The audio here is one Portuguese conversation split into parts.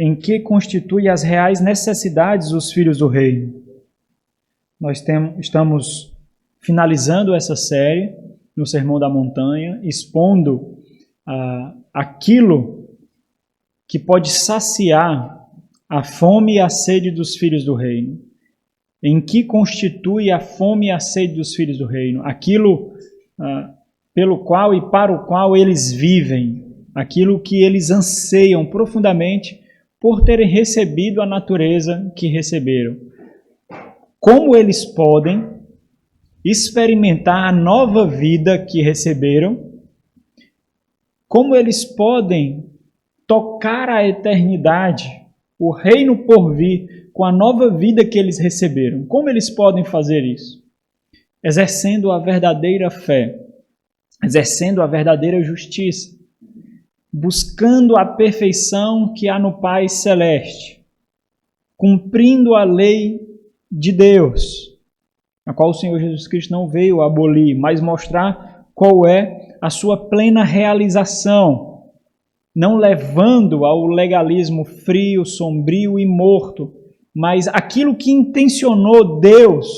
em que constitui as reais necessidades dos filhos do reino. Nós estamos finalizando essa série no Sermão da Montanha, expondo aquilo que pode saciar a fome e a sede dos filhos do reino. Em que constitui a fome e a sede dos filhos do reino? Aquilo pelo qual e para o qual eles vivem, aquilo que eles anseiam profundamente por terem recebido a natureza que receberam. Como eles podem experimentar a nova vida que receberam? Como eles podem tocar a eternidade, o reino por vir, com a nova vida que eles receberam? Como eles podem fazer isso? Exercendo a verdadeira fé, exercendo a verdadeira justiça, buscando a perfeição que há no Pai Celeste, cumprindo a lei de Deus, a qual o Senhor Jesus Cristo não veio abolir, mas mostrar qual é a sua plena realização, não levando ao legalismo frio, sombrio e morto, mas aquilo que intencionou Deus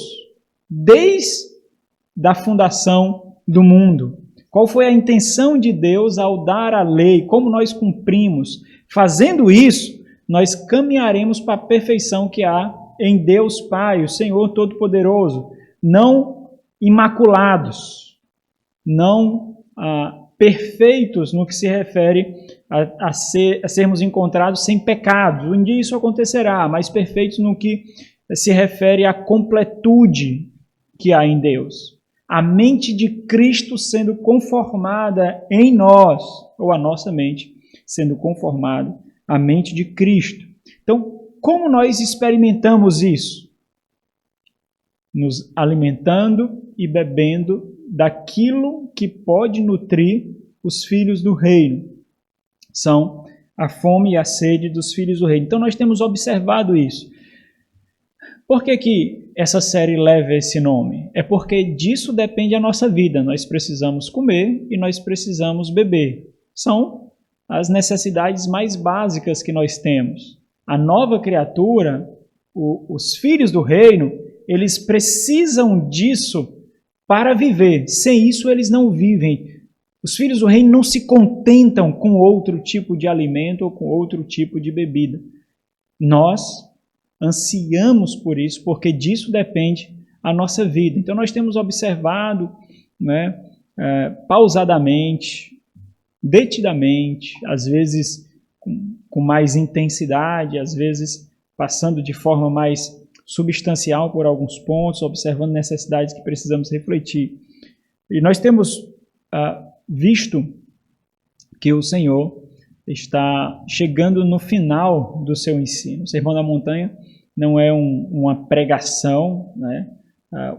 desde a fundação do mundo. Qual foi a intenção de Deus ao dar a lei? Como nós cumprimos? Fazendo isso, nós caminharemos para a perfeição que há em Deus Pai, o Senhor Todo-Poderoso, não imaculados, não perfeitos no que se refere a sermos encontrados sem pecado. Um dia isso acontecerá, mas perfeitos no que se refere à completude que há em Deus. A mente de Cristo sendo conformada em nós, ou a nossa mente sendo conformada à mente de Cristo. Então, como nós experimentamos isso? Nos alimentando e bebendo daquilo que pode nutrir os filhos do reino. São a fome e a sede dos filhos do reino. Então, nós temos observado isso. Por que essa série leva esse nome? É porque disso depende a nossa vida. Nós precisamos comer e nós precisamos beber. São as necessidades mais básicas que nós temos. A nova criatura, os filhos do reino, eles precisam disso para viver. Sem isso, eles não vivem. Os filhos do reino não se contentam com outro tipo de alimento ou com outro tipo de bebida. Nós ansiamos por isso, porque disso depende a nossa vida. Então, nós temos observado, pausadamente, detidamente, às vezes com mais intensidade, às vezes passando de forma mais substancial por alguns pontos, observando necessidades que precisamos refletir. E nós temos visto que o Senhor está chegando no final do seu ensino. O Sermão da Montanha não é uma pregação, né?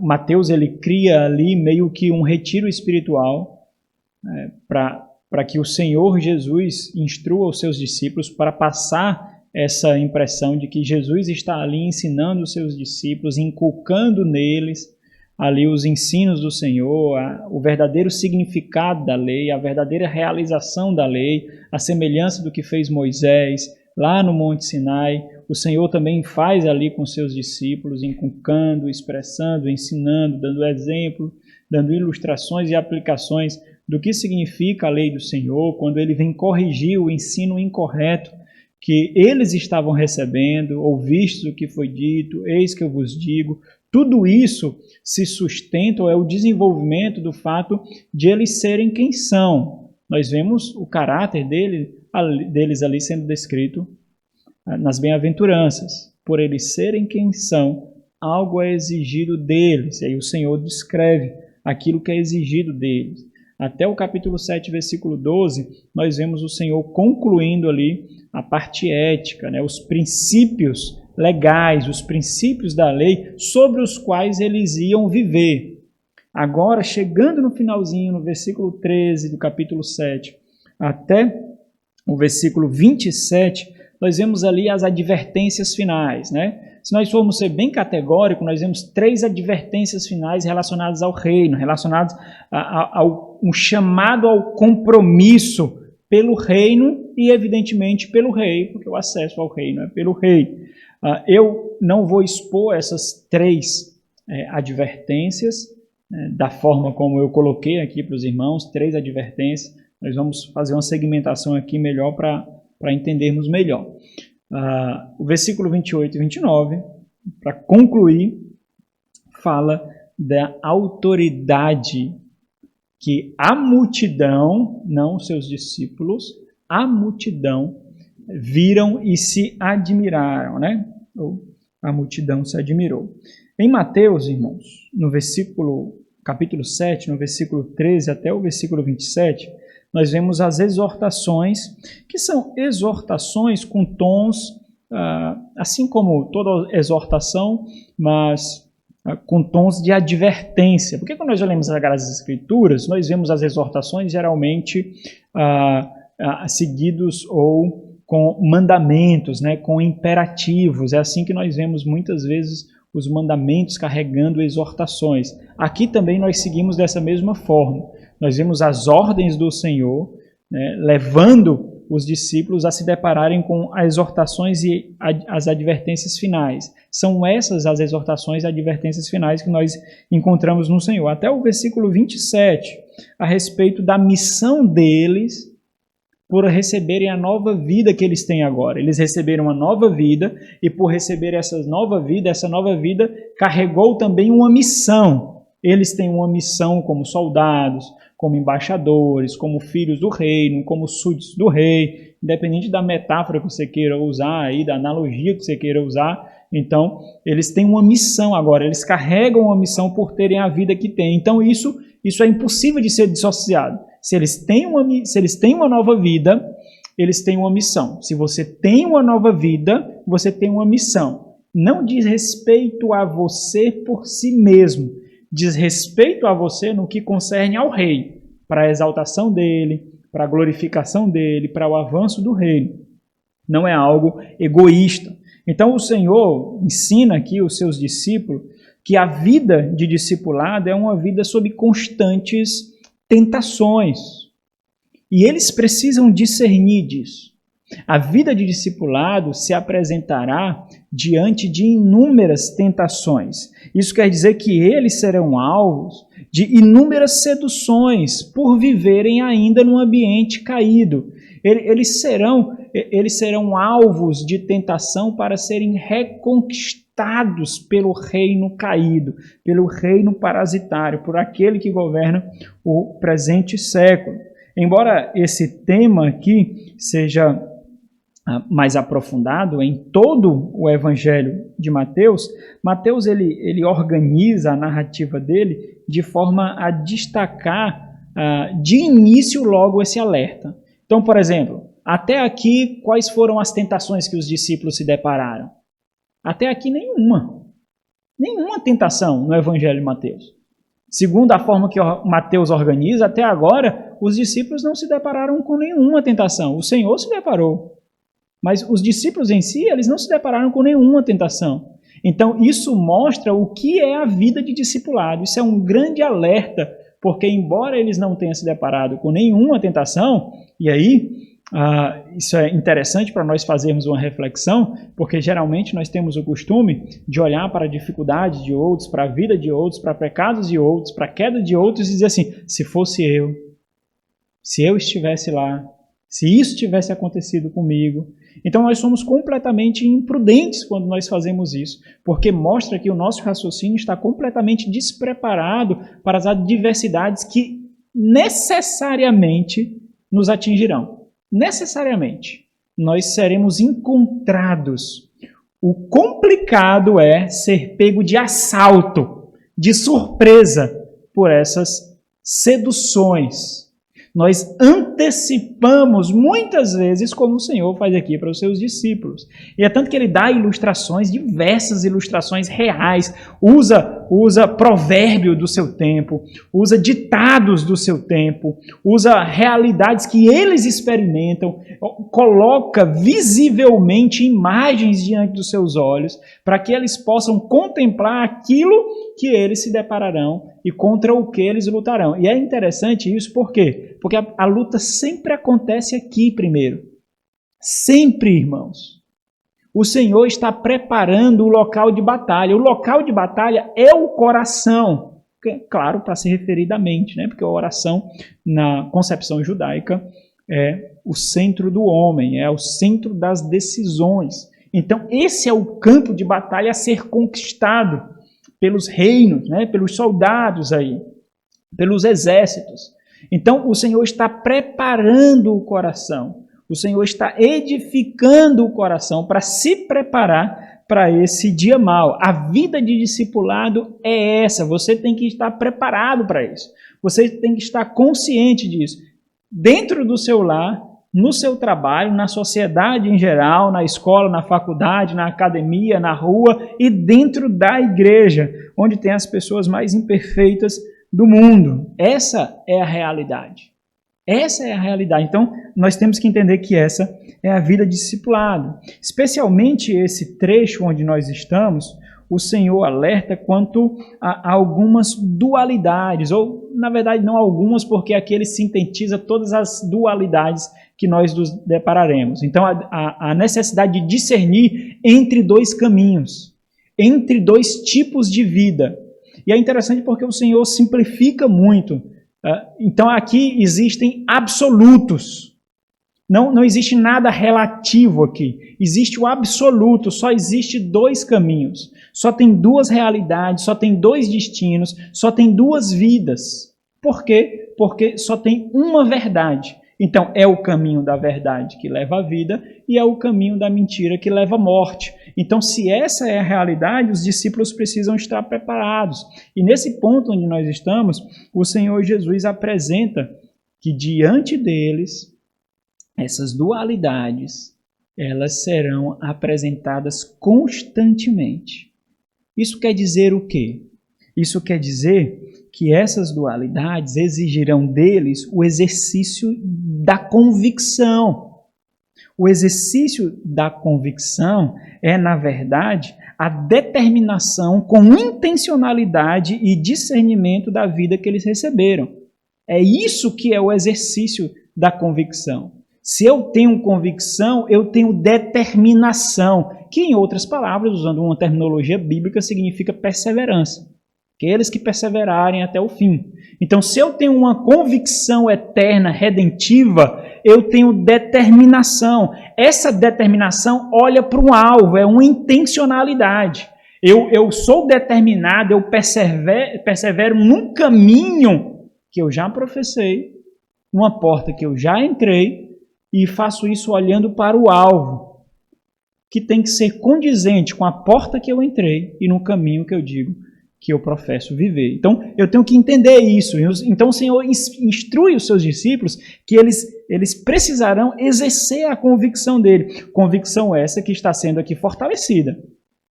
Mateus ele cria ali meio que um retiro espiritual para que o Senhor Jesus instrua os seus discípulos, para passar essa impressão de que Jesus está ali ensinando os seus discípulos, inculcando neles ali os ensinos do Senhor, o verdadeiro significado da lei, a verdadeira realização da lei, a semelhança do que fez Moisés lá no Monte Sinai. O Senhor também faz ali com seus discípulos, inculcando, expressando, ensinando, dando exemplo, dando ilustrações e aplicações do que significa a lei do Senhor, quando ele vem corrigir o ensino incorreto que eles estavam recebendo. Ouvistes o que foi dito, eis que eu vos digo. Tudo isso se sustenta, ou é o desenvolvimento do fato de eles serem quem são. Nós vemos o caráter deles ali sendo descrito nas bem-aventuranças. Por eles serem quem são, algo é exigido deles. E aí o Senhor descreve aquilo que é exigido deles. Até o capítulo 7, versículo 12, nós vemos o Senhor concluindo ali a parte ética, os princípios legais, os princípios da lei sobre os quais eles iam viver. Agora, chegando no finalzinho, no versículo 13 do capítulo 7, até o versículo 27, nós vemos ali as advertências finais, Se nós formos ser bem categórico, nós vemos 3 advertências finais relacionadas ao reino, relacionadas a um chamado ao compromisso pelo reino e, evidentemente, pelo rei, porque o acesso ao reino é pelo rei. Eu não vou expor essas 3 advertências, da forma como eu coloquei aqui para os irmãos, 3 advertências. Nós vamos fazer uma segmentação aqui melhor para entendermos melhor. O versículo 28 e 29, para concluir, fala da autoridade que a multidão, não os seus discípulos, a multidão viram e se admiraram, né? Ou a multidão se admirou. Em Mateus, irmãos, no capítulo 7, no versículo 13 até o versículo 27, nós vemos as exortações, que são exortações com tons, assim como toda exortação, mas com tons de advertência. Porque quando nós olhamos as Sagradas Escrituras, nós vemos as exortações geralmente seguidos ou com mandamentos, né, com imperativos. É assim que nós vemos muitas vezes os mandamentos carregando exortações. Aqui também nós seguimos dessa mesma forma. Nós vemos as ordens do Senhor, né, levando os discípulos a se depararem com as exortações e as advertências finais. São essas as exortações e advertências finais que nós encontramos no Senhor. Até o versículo 27, a respeito da missão deles por receberem a nova vida que eles têm agora. Eles receberam uma nova vida e por receber essa nova vida carregou também uma missão. Eles têm uma missão como soldados, como embaixadores, como filhos do reino, como súditos do rei, independente da metáfora que você queira usar, aí, da analogia que você queira usar. Então, eles têm uma missão agora, eles carregam uma missão por terem a vida que têm. Então, isso é impossível de ser dissociado. Se eles têm uma nova vida, eles têm uma missão. Se você tem uma nova vida, você tem uma missão. Não diz respeito a você por si mesmo, diz respeito a você no que concerne ao rei, para a exaltação dele, para a glorificação dele, para o avanço do reino. Não é algo egoísta. Então o Senhor ensina aqui os seus discípulos que a vida de discipulado é uma vida sob constantes tentações. E eles precisam discernir disso. A vida de discipulado se apresentará diante de inúmeras tentações. Isso quer dizer que eles serão alvos de inúmeras seduções por viverem ainda num ambiente caído. Eles serão alvos de tentação para serem reconquistados pelo reino caído, pelo reino parasitário, por aquele que governa o presente século. Embora esse tema aqui seja mais aprofundado em todo o Evangelho de Mateus, Mateus ele organiza a narrativa dele de forma a destacar de início logo esse alerta. Então, por exemplo, até aqui, quais foram as tentações que os discípulos se depararam? Até aqui, nenhuma. Nenhuma tentação no Evangelho de Mateus. Segundo a forma que Mateus organiza, até agora, os discípulos não se depararam com nenhuma tentação. O Senhor se deparou. Mas os discípulos em si, eles não se depararam com nenhuma tentação. Então, isso mostra o que é a vida de discipulado. Isso é um grande alerta, porque embora eles não tenham se deparado com nenhuma tentação, e aí, isso é interessante para nós fazermos uma reflexão, porque geralmente nós temos o costume de olhar para a dificuldade de outros, para a vida de outros, para pecados de outros, para a queda de outros e dizer assim, se fosse eu, se eu estivesse lá, se isso tivesse acontecido comigo. Então nós somos completamente imprudentes quando nós fazemos isso, porque mostra que o nosso raciocínio está completamente despreparado para as adversidades que necessariamente nos atingirão. Necessariamente. Nós seremos encontrados. O complicado é ser pego de assalto, de surpresa, por essas seduções. Nós antecipamos muitas vezes, como o Senhor faz aqui para os seus discípulos. E é tanto que ele dá ilustrações, diversas ilustrações reais, usa usa provérbio do seu tempo, usa ditados do seu tempo, usa realidades que eles experimentam, coloca visivelmente imagens diante dos seus olhos, para que eles possam contemplar aquilo que eles se depararão e contra o que eles lutarão. E é interessante isso, por quê? Porque a luta sempre acontece aqui primeiro. Sempre, irmãos. O Senhor está preparando o local de batalha. O local de batalha é o coração. Claro, para se referir da mente, né? Porque a oração, na concepção judaica, é o centro do homem, é o centro das decisões. Então, esse é o campo de batalha a ser conquistado pelos reinos, né? Pelos soldados aí, pelos exércitos. Então, o Senhor está preparando o coração. O Senhor está edificando o coração para se preparar para esse dia mau. A vida de discipulado é essa. Você tem que estar preparado para isso. Você tem que estar consciente disso. Dentro do seu lar, no seu trabalho, na sociedade em geral, na escola, na faculdade, na academia, na rua e dentro da igreja, onde tem as pessoas mais imperfeitas do mundo. Essa é a realidade. Essa é a realidade. Então, nós temos que entender que essa é a vida de discipulado. Especialmente esse trecho onde nós estamos, o Senhor alerta quanto a algumas dualidades, ou, na verdade, não algumas, porque aqui ele sintetiza todas as dualidades que nós nos depararemos. Então, a necessidade de discernir entre dois caminhos, entre dois tipos de vida. E é interessante porque o Senhor simplifica muito. Então, aqui existem absolutos. Não existe nada relativo aqui. Existe o absoluto. Só existe dois caminhos. Só tem duas realidades, só tem dois destinos, só tem duas vidas. Por quê? Porque só tem uma verdade. Então, é o caminho da verdade que leva à vida e é o caminho da mentira que leva à morte. Então, se essa é a realidade, os discípulos precisam estar preparados. E nesse ponto onde nós estamos, o Senhor Jesus apresenta que diante deles, essas dualidades, elas serão apresentadas constantemente. Isso quer dizer o quê? Isso quer dizer que essas dualidades exigirão deles o exercício da convicção. O exercício da convicção é, na verdade, a determinação com intencionalidade e discernimento da vida que eles receberam. É isso que é o exercício da convicção. Se eu tenho convicção, eu tenho determinação, que, em outras palavras, usando uma terminologia bíblica, significa perseverança. Aqueles que perseverarem até o fim. Então, se eu tenho uma convicção eterna, redentiva, eu tenho determinação. Essa determinação olha para um alvo, é uma intencionalidade. Eu sou determinado, eu persevero num caminho que eu já professei, numa porta que eu já entrei, e faço isso olhando para o alvo, que tem que ser condizente com a porta que eu entrei e no caminho que eu digo que eu professo viver. Então, eu tenho que entender isso. Então, o Senhor instrui os seus discípulos que eles precisarão exercer a convicção dele. Convicção essa que está sendo aqui fortalecida.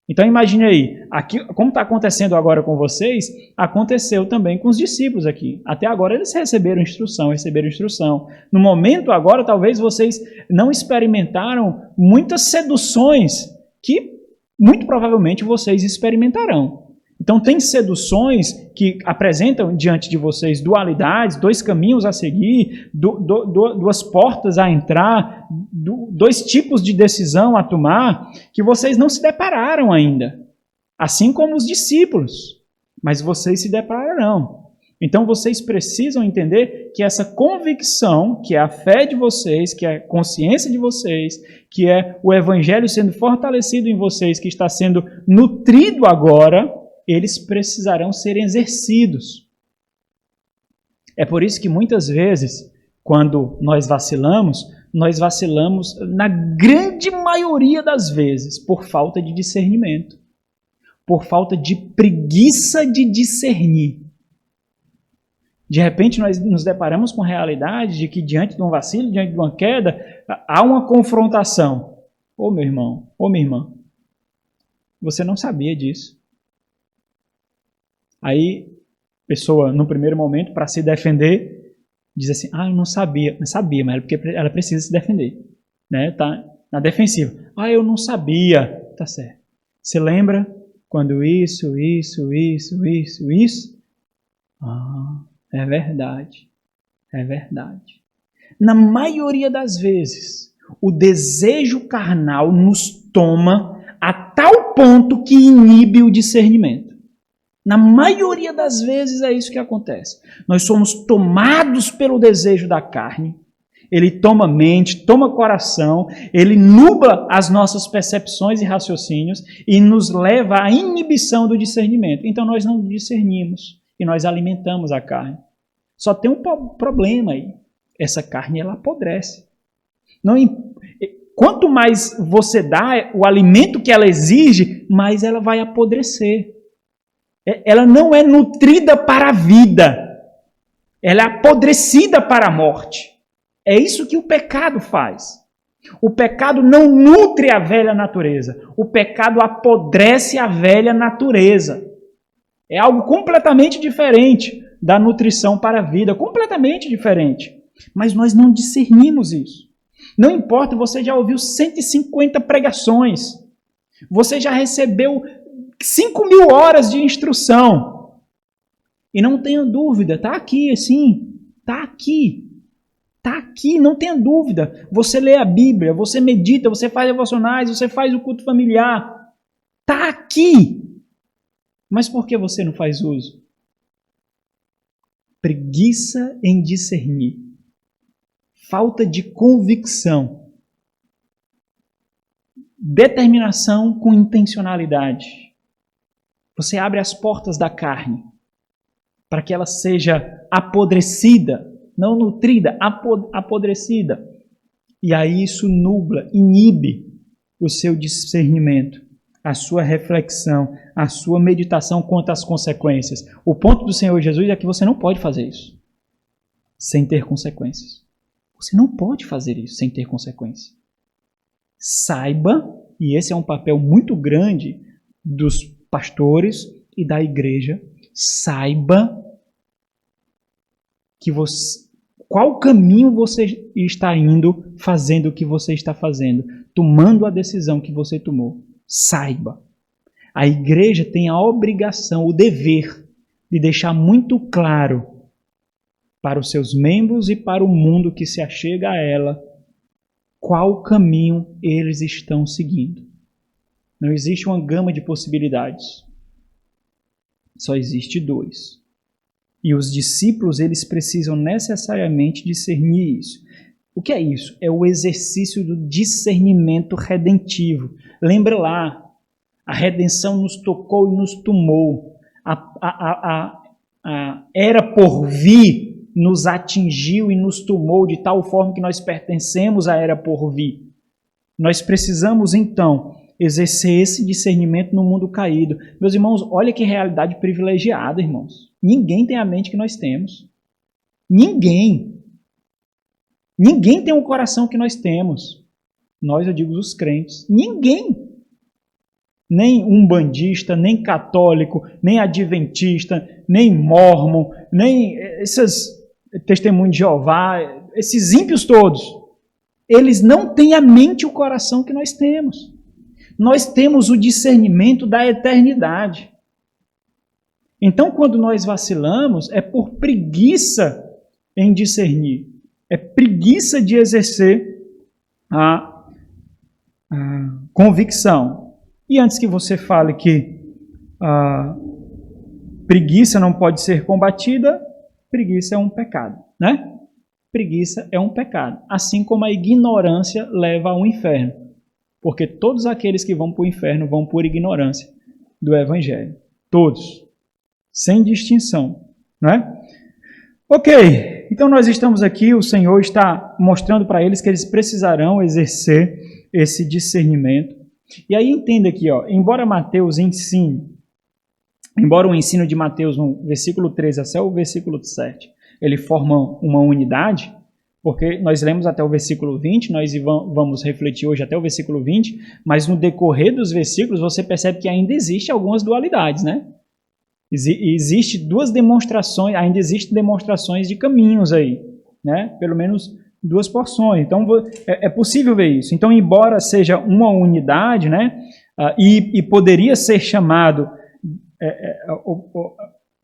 Então, imagine aí, aqui, como está acontecendo agora com vocês, aconteceu também com os discípulos aqui. Até agora eles receberam instrução. No momento agora, talvez vocês não experimentaram muitas seduções que muito provavelmente vocês experimentarão. Então, tem seduções que apresentam diante de vocês dualidades, dois caminhos a seguir, duas portas a entrar, dois tipos de decisão a tomar, que vocês não se depararam ainda. Assim como os discípulos. Mas vocês se depararão. Então, vocês precisam entender que essa convicção, que é a fé de vocês, que é a consciência de vocês, que é o evangelho sendo fortalecido em vocês, que está sendo nutrido agora, eles precisarão ser exercidos. É por isso que muitas vezes, quando nós vacilamos na grande maioria das vezes por falta de discernimento, por falta de preguiça de discernir. De repente nós nos deparamos com a realidade de que diante de um vacilo, diante de uma queda, há uma confrontação. Ô meu irmão, ô minha irmã, você não sabia disso. Aí, a pessoa, no primeiro momento, para se defender, diz assim, eu não sabia. Mas sabia, mas é porque ela precisa se defender. Né? Tá na defensiva. Eu não sabia. Tá certo. Você lembra quando isso? É verdade. É verdade. Na maioria das vezes, o desejo carnal nos toma a tal ponto que inibe o discernimento. Na maioria das vezes é isso que acontece. Nós somos tomados pelo desejo da carne. Ele toma mente, toma coração, ele nubla as nossas percepções e raciocínios e nos leva à inibição do discernimento. Então nós não discernimos e nós alimentamos a carne. Só tem um problema aí. Essa carne, ela apodrece. Quanto mais você dá o alimento que ela exige, mais ela vai apodrecer. Ela não é nutrida para a vida. Ela é apodrecida para a morte. É isso que o pecado faz. O pecado não nutre a velha natureza. O pecado apodrece a velha natureza. É algo completamente diferente da nutrição para a vida. Completamente diferente. Mas nós não discernimos isso. Não importa, você já ouviu 150 pregações. Você já recebeu 5.000 horas de instrução. E não tenha dúvida, está aqui, assim, está aqui. Está aqui, não tenha dúvida. Você lê a Bíblia, você medita, você faz devocionais, você faz o culto familiar. Está aqui. Mas por que você não faz uso? Preguiça em discernir. Falta de convicção. Determinação com intencionalidade. Você abre as portas da carne para que ela seja apodrecida, não nutrida, apodrecida. E aí isso nubla, inibe o seu discernimento, a sua reflexão, a sua meditação quanto às consequências. O ponto do Senhor Jesus é que você não pode fazer isso sem ter consequências. Você não pode fazer isso sem ter consequência. Saiba, e esse é um papel muito grande dos pastores e da igreja, saiba que qual caminho você está indo fazendo o que você está fazendo, tomando a decisão que você tomou. Saiba. A igreja tem a obrigação, o dever de deixar muito claro para os seus membros e para o mundo que se achega a ela, qual caminho eles estão seguindo. Não existe uma gama de possibilidades. Só existe 2. E os discípulos, eles precisam necessariamente discernir isso. O que é isso? É o exercício do discernimento redentivo. Lembra lá, a redenção nos tocou e nos tomou. A era por vir nos atingiu e nos tomou de tal forma que nós pertencemos à era por vir. Nós precisamos, então, exercer esse discernimento no mundo caído. Meus irmãos, olha que realidade privilegiada, irmãos. Ninguém tem a mente que nós temos. Ninguém. Ninguém tem o coração que nós temos. Nós, eu digo, os crentes. Ninguém. Nem umbandista, nem católico, nem adventista, nem mórmon, nem esses testemunhos de Jeová, esses ímpios todos. Eles não têm a mente e o coração que nós temos. Nós temos o discernimento da eternidade. Então, quando nós vacilamos, é por preguiça em discernir. É preguiça de exercer a convicção. E antes que você fale que a preguiça não pode ser combatida, preguiça é um pecado, né? Preguiça é um pecado. Assim como a ignorância leva ao inferno. Porque todos aqueles que vão para o inferno vão por ignorância do Evangelho. Todos. Sem distinção, né? Ok, então nós estamos aqui, o Senhor está mostrando para eles que eles precisarão exercer esse discernimento. E aí entenda aqui, embora Mateus ensine, embora o ensino de Mateus no versículo 13 até o versículo 7, ele forma uma unidade, porque nós lemos até o versículo 20, nós vamos refletir hoje até o versículo 20, mas no decorrer dos versículos você percebe que ainda existe algumas dualidades, né? Existe duas demonstrações, ainda existem demonstrações de caminhos aí, né? Pelo menos duas porções. Então é possível ver isso. Então, embora seja uma unidade, né? E poderia ser chamado,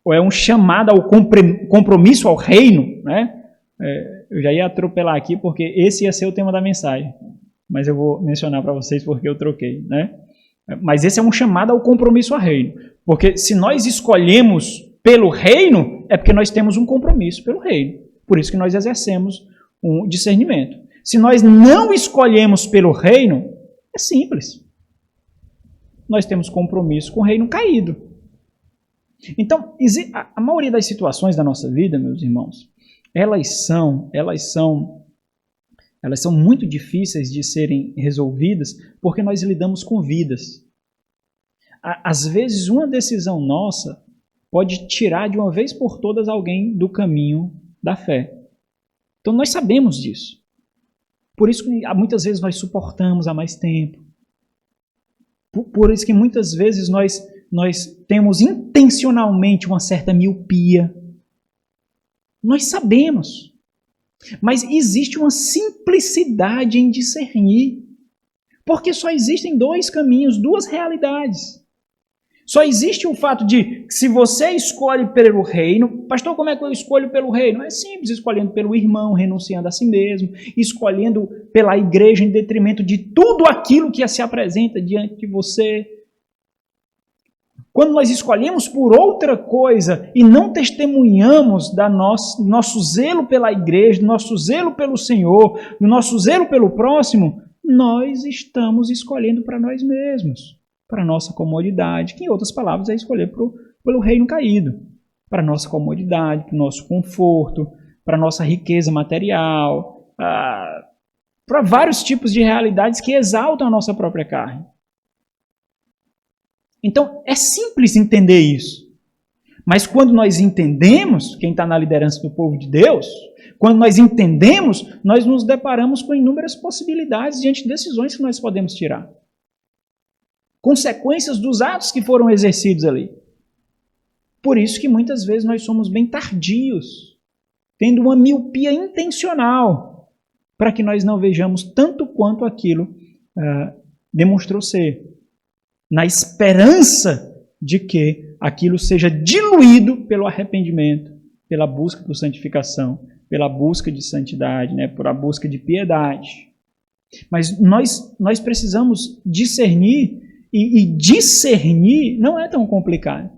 ou é um chamado ao compromisso ao reino, né? Eu já ia atropelar aqui porque esse ia ser o tema da mensagem, mas eu vou mencionar para vocês porque eu troquei, né? Mas esse é um chamado ao compromisso ao reino, porque se nós escolhemos pelo reino, é porque nós temos um compromisso pelo reino, por isso que nós exercemos um discernimento. Se nós não escolhemos pelo reino, é simples, nós temos compromisso com o reino caído. Então, a maioria das situações da nossa vida, meus irmãos, elas são muito difíceis de serem resolvidas porque nós lidamos com vidas. Às vezes, uma decisão nossa pode tirar de uma vez por todas alguém do caminho da fé. Então, nós sabemos disso. Por isso que muitas vezes nós suportamos há mais tempo. Por isso que muitas vezes nós temos intencionalmente uma certa miopia. Nós sabemos. Mas existe uma simplicidade em discernir. Porque só existem dois caminhos, duas realidades. Só existe o fato de, se você escolhe pelo reino, pastor, como é que eu escolho pelo reino? É simples, escolhendo pelo irmão, renunciando a si mesmo, escolhendo pela igreja em detrimento de tudo aquilo que se apresenta diante de você. Quando nós escolhemos por outra coisa e não testemunhamos do nosso zelo pela igreja, do nosso zelo pelo Senhor, do nosso zelo pelo próximo, nós estamos escolhendo para nós mesmos, para a nossa comodidade, que em outras palavras é escolher pelo reino caído, para a nossa comodidade, para o nosso conforto, para a nossa riqueza material, para vários tipos de realidades que exaltam a nossa própria carne. Então, é simples entender isso. Mas quando nós entendemos, quem está na liderança do povo de Deus, quando nós entendemos, nós nos deparamos com inúmeras possibilidades diante de decisões que nós podemos tirar. Consequências dos atos que foram exercidos ali. Por isso que muitas vezes nós somos bem tardios, tendo uma miopia intencional, para que nós não vejamos tanto quanto aquilo demonstrou ser, na esperança de que aquilo seja diluído pelo arrependimento, pela busca por santificação, pela busca de santidade, né, por a busca de piedade. Mas nós precisamos discernir, e discernir não é tão complicado.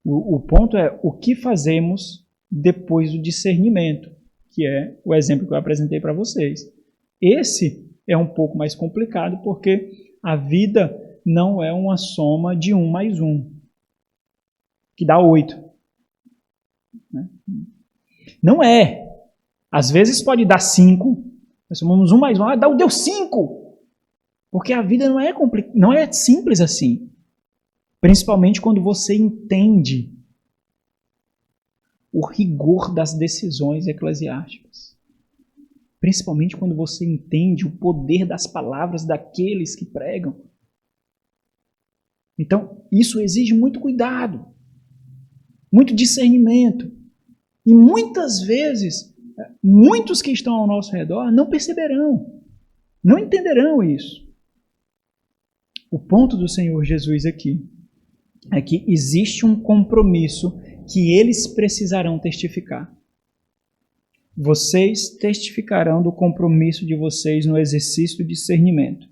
O ponto é o que fazemos depois do discernimento, que é o exemplo que eu apresentei para vocês. Esse é um pouco mais complicado porque a vida não é uma soma de 1 mais 1, que dá 8. Não é. Às vezes pode dar 5, nós somamos 1 mais 1, deu 5. Porque a vida não é simples assim. Principalmente quando você entende o rigor das decisões eclesiásticas. Principalmente quando você entende o poder das palavras daqueles que pregam. Então, isso exige muito cuidado, muito discernimento. E muitas vezes, muitos que estão ao nosso redor não perceberão, não entenderão isso. O ponto do Senhor Jesus aqui é que existe um compromisso que eles precisarão testificar. Vocês testificarão do compromisso de vocês no exercício do discernimento.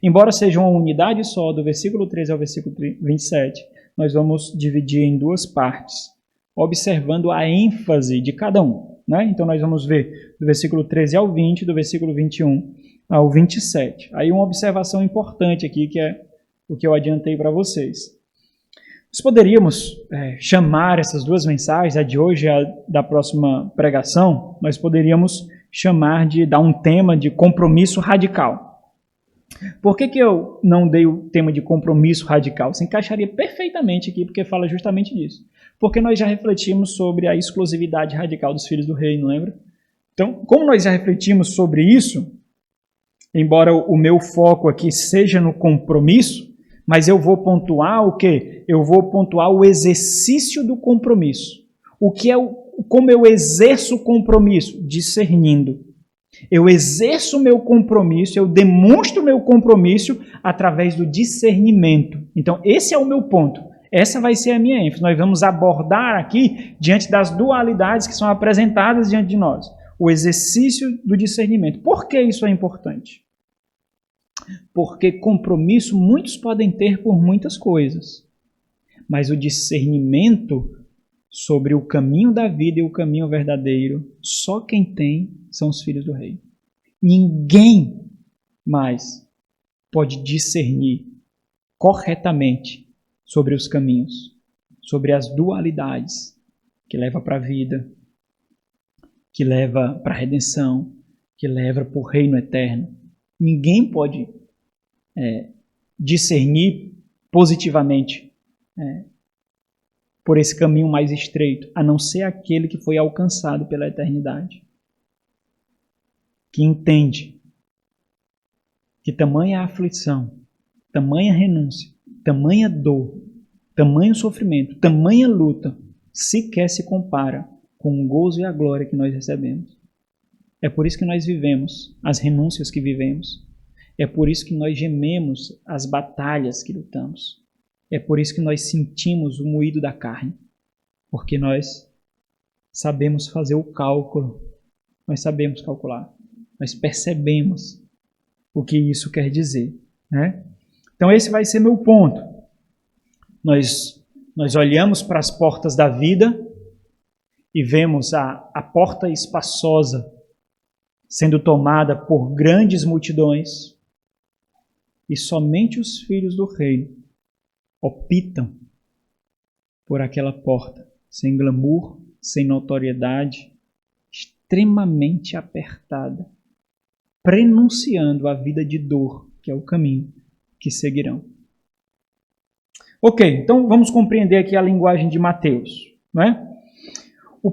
Embora seja uma unidade só, do versículo 13 ao versículo 27, nós vamos dividir em duas partes, observando a ênfase de cada um. Né? Então nós vamos ver do versículo 13 ao 20, do versículo 21 ao 27. Aí uma observação importante aqui, que é o que eu adiantei para vocês. Nós poderíamos chamar essas duas mensagens, a de hoje e a da próxima pregação, nós poderíamos chamar de dar um tema de compromisso radical. Por que eu não dei o tema de compromisso radical? Se encaixaria perfeitamente aqui, porque fala justamente disso. Porque nós já refletimos sobre a exclusividade radical dos filhos do reino, lembra? Então, como nós já refletimos sobre isso, embora o meu foco aqui seja no compromisso, Mas eu vou pontuar o quê? Eu vou pontuar o exercício do compromisso. O que é como eu exerço o compromisso? Discernindo. Eu exerço o meu compromisso, eu demonstro o meu compromisso através do discernimento. Então, esse é o meu ponto. Essa vai ser a minha ênfase. Nós vamos abordar aqui diante das dualidades que são apresentadas diante de nós. O exercício do discernimento. Por que isso é importante? Porque compromisso muitos podem ter por muitas coisas. Mas o discernimento sobre o caminho da vida e o caminho verdadeiro, só quem tem são os filhos do rei. Ninguém mais pode discernir corretamente sobre os caminhos, sobre as dualidades que leva para a vida, que leva para a redenção, que leva para o reino eterno. Ninguém pode discernir positivamente por esse caminho mais estreito, a não ser aquele que foi alcançado pela eternidade, que entende que tamanha aflição, tamanha renúncia, tamanha dor, tamanho sofrimento, tamanha luta, sequer se compara com o gozo e a glória que nós recebemos. É por isso que nós vivemos as renúncias que vivemos. É por isso que nós gememos as batalhas que lutamos. É por isso que nós sentimos o moído da carne. Porque nós sabemos fazer o cálculo. Nós sabemos calcular. Nós percebemos o que isso quer dizer, né? Então esse vai ser meu ponto. Nós olhamos para as portas da vida e vemos a porta espaçosa sendo tomada por grandes multidões, e somente os filhos do reino optam por aquela porta, sem glamour, sem notoriedade, extremamente apertada, prenunciando a vida de dor, que é o caminho que seguirão. Ok, então vamos compreender aqui a linguagem de Mateus, não é? O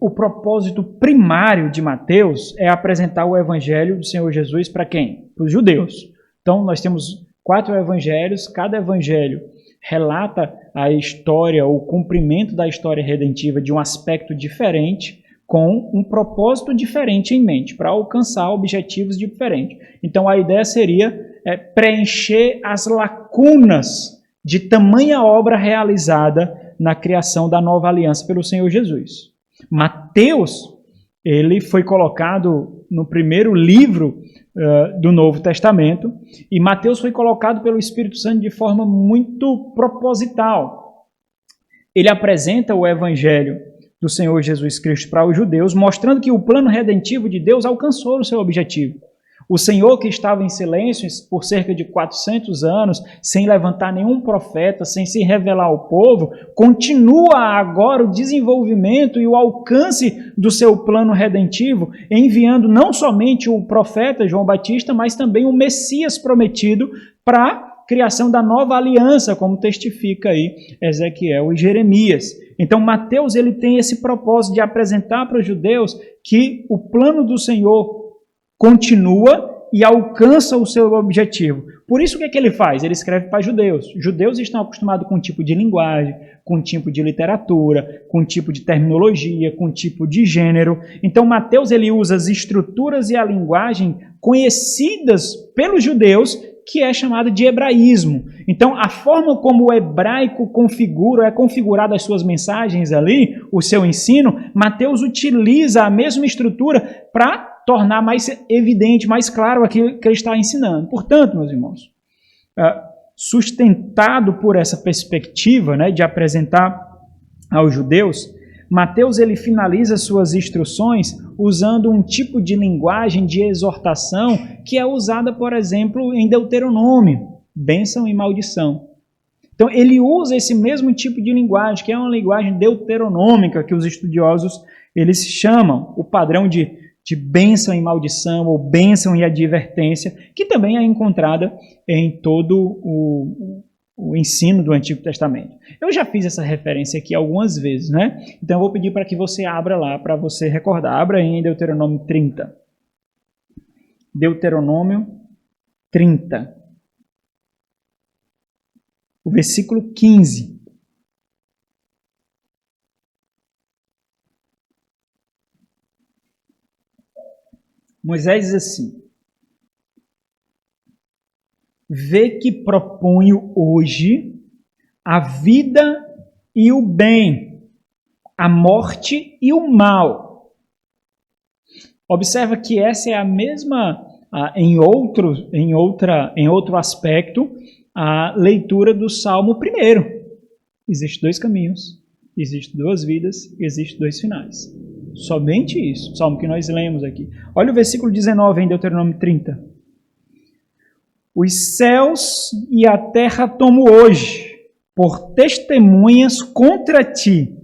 propósito primário de Mateus é apresentar o evangelho do Senhor Jesus para quem? Para os judeus. Então nós temos 4 evangelhos, cada evangelho relata a história, o cumprimento da história redentiva de um aspecto diferente, com um propósito diferente em mente, para alcançar objetivos diferentes. Então a ideia seria preencher as lacunas de tamanha obra realizada na criação da nova aliança pelo Senhor Jesus. Mateus, ele foi colocado no primeiro livro do Novo Testamento, e Mateus foi colocado pelo Espírito Santo de forma muito proposital. Ele apresenta o evangelho do Senhor Jesus Cristo para os judeus, mostrando que o plano redentivo de Deus alcançou o seu objetivo. O Senhor, que estava em silêncio por cerca de 400 anos, sem levantar nenhum profeta, sem se revelar ao povo, continua agora o desenvolvimento e o alcance do seu plano redentivo, enviando não somente o profeta João Batista, mas também o Messias prometido para a criação da nova aliança, como testifica aí Ezequiel e Jeremias. Então Mateus ele tem esse propósito de apresentar para os judeus que o plano do Senhor continua e alcança o seu objetivo. Por isso, o que é que ele faz? Ele escreve para judeus. Judeus estão acostumados com um tipo de linguagem, com um tipo de literatura, com um tipo de terminologia, com um tipo de gênero. Então, Mateus ele usa as estruturas e a linguagem conhecidas pelos judeus, que é chamada de hebraísmo. Então, a forma como o hebraico é configurado as suas mensagens ali, o seu ensino, Mateus utiliza a mesma estrutura para tornar mais evidente, mais claro aquilo que ele está ensinando. Portanto, meus irmãos, sustentado por essa perspectiva, né, de apresentar aos judeus, Mateus ele finaliza suas instruções usando um tipo de linguagem de exortação que é usada, por exemplo, em Deuteronômio, bênção e maldição. Então, ele usa esse mesmo tipo de linguagem, que é uma linguagem deuteronômica, que os estudiosos eles chamam o padrão de bênção e maldição, ou bênção e advertência, que também é encontrada em todo o ensino do Antigo Testamento. Eu já fiz essa referência aqui algumas vezes, né? Então eu vou pedir para que você abra lá, para você recordar. Abra aí em Deuteronômio 30. Deuteronômio 30. o versículo 15. Moisés diz assim: vê que proponho hoje a vida e o bem, a morte e o mal. Observa que essa é a mesma, em outro aspecto, a leitura do Salmo 1. Existem dois caminhos, existem duas vidas, existem dois finais. Somente isso, o Salmo que nós lemos aqui. Olha o versículo 19 em Deuteronômio 30. Os céus e a terra tomo hoje por testemunhas contra ti,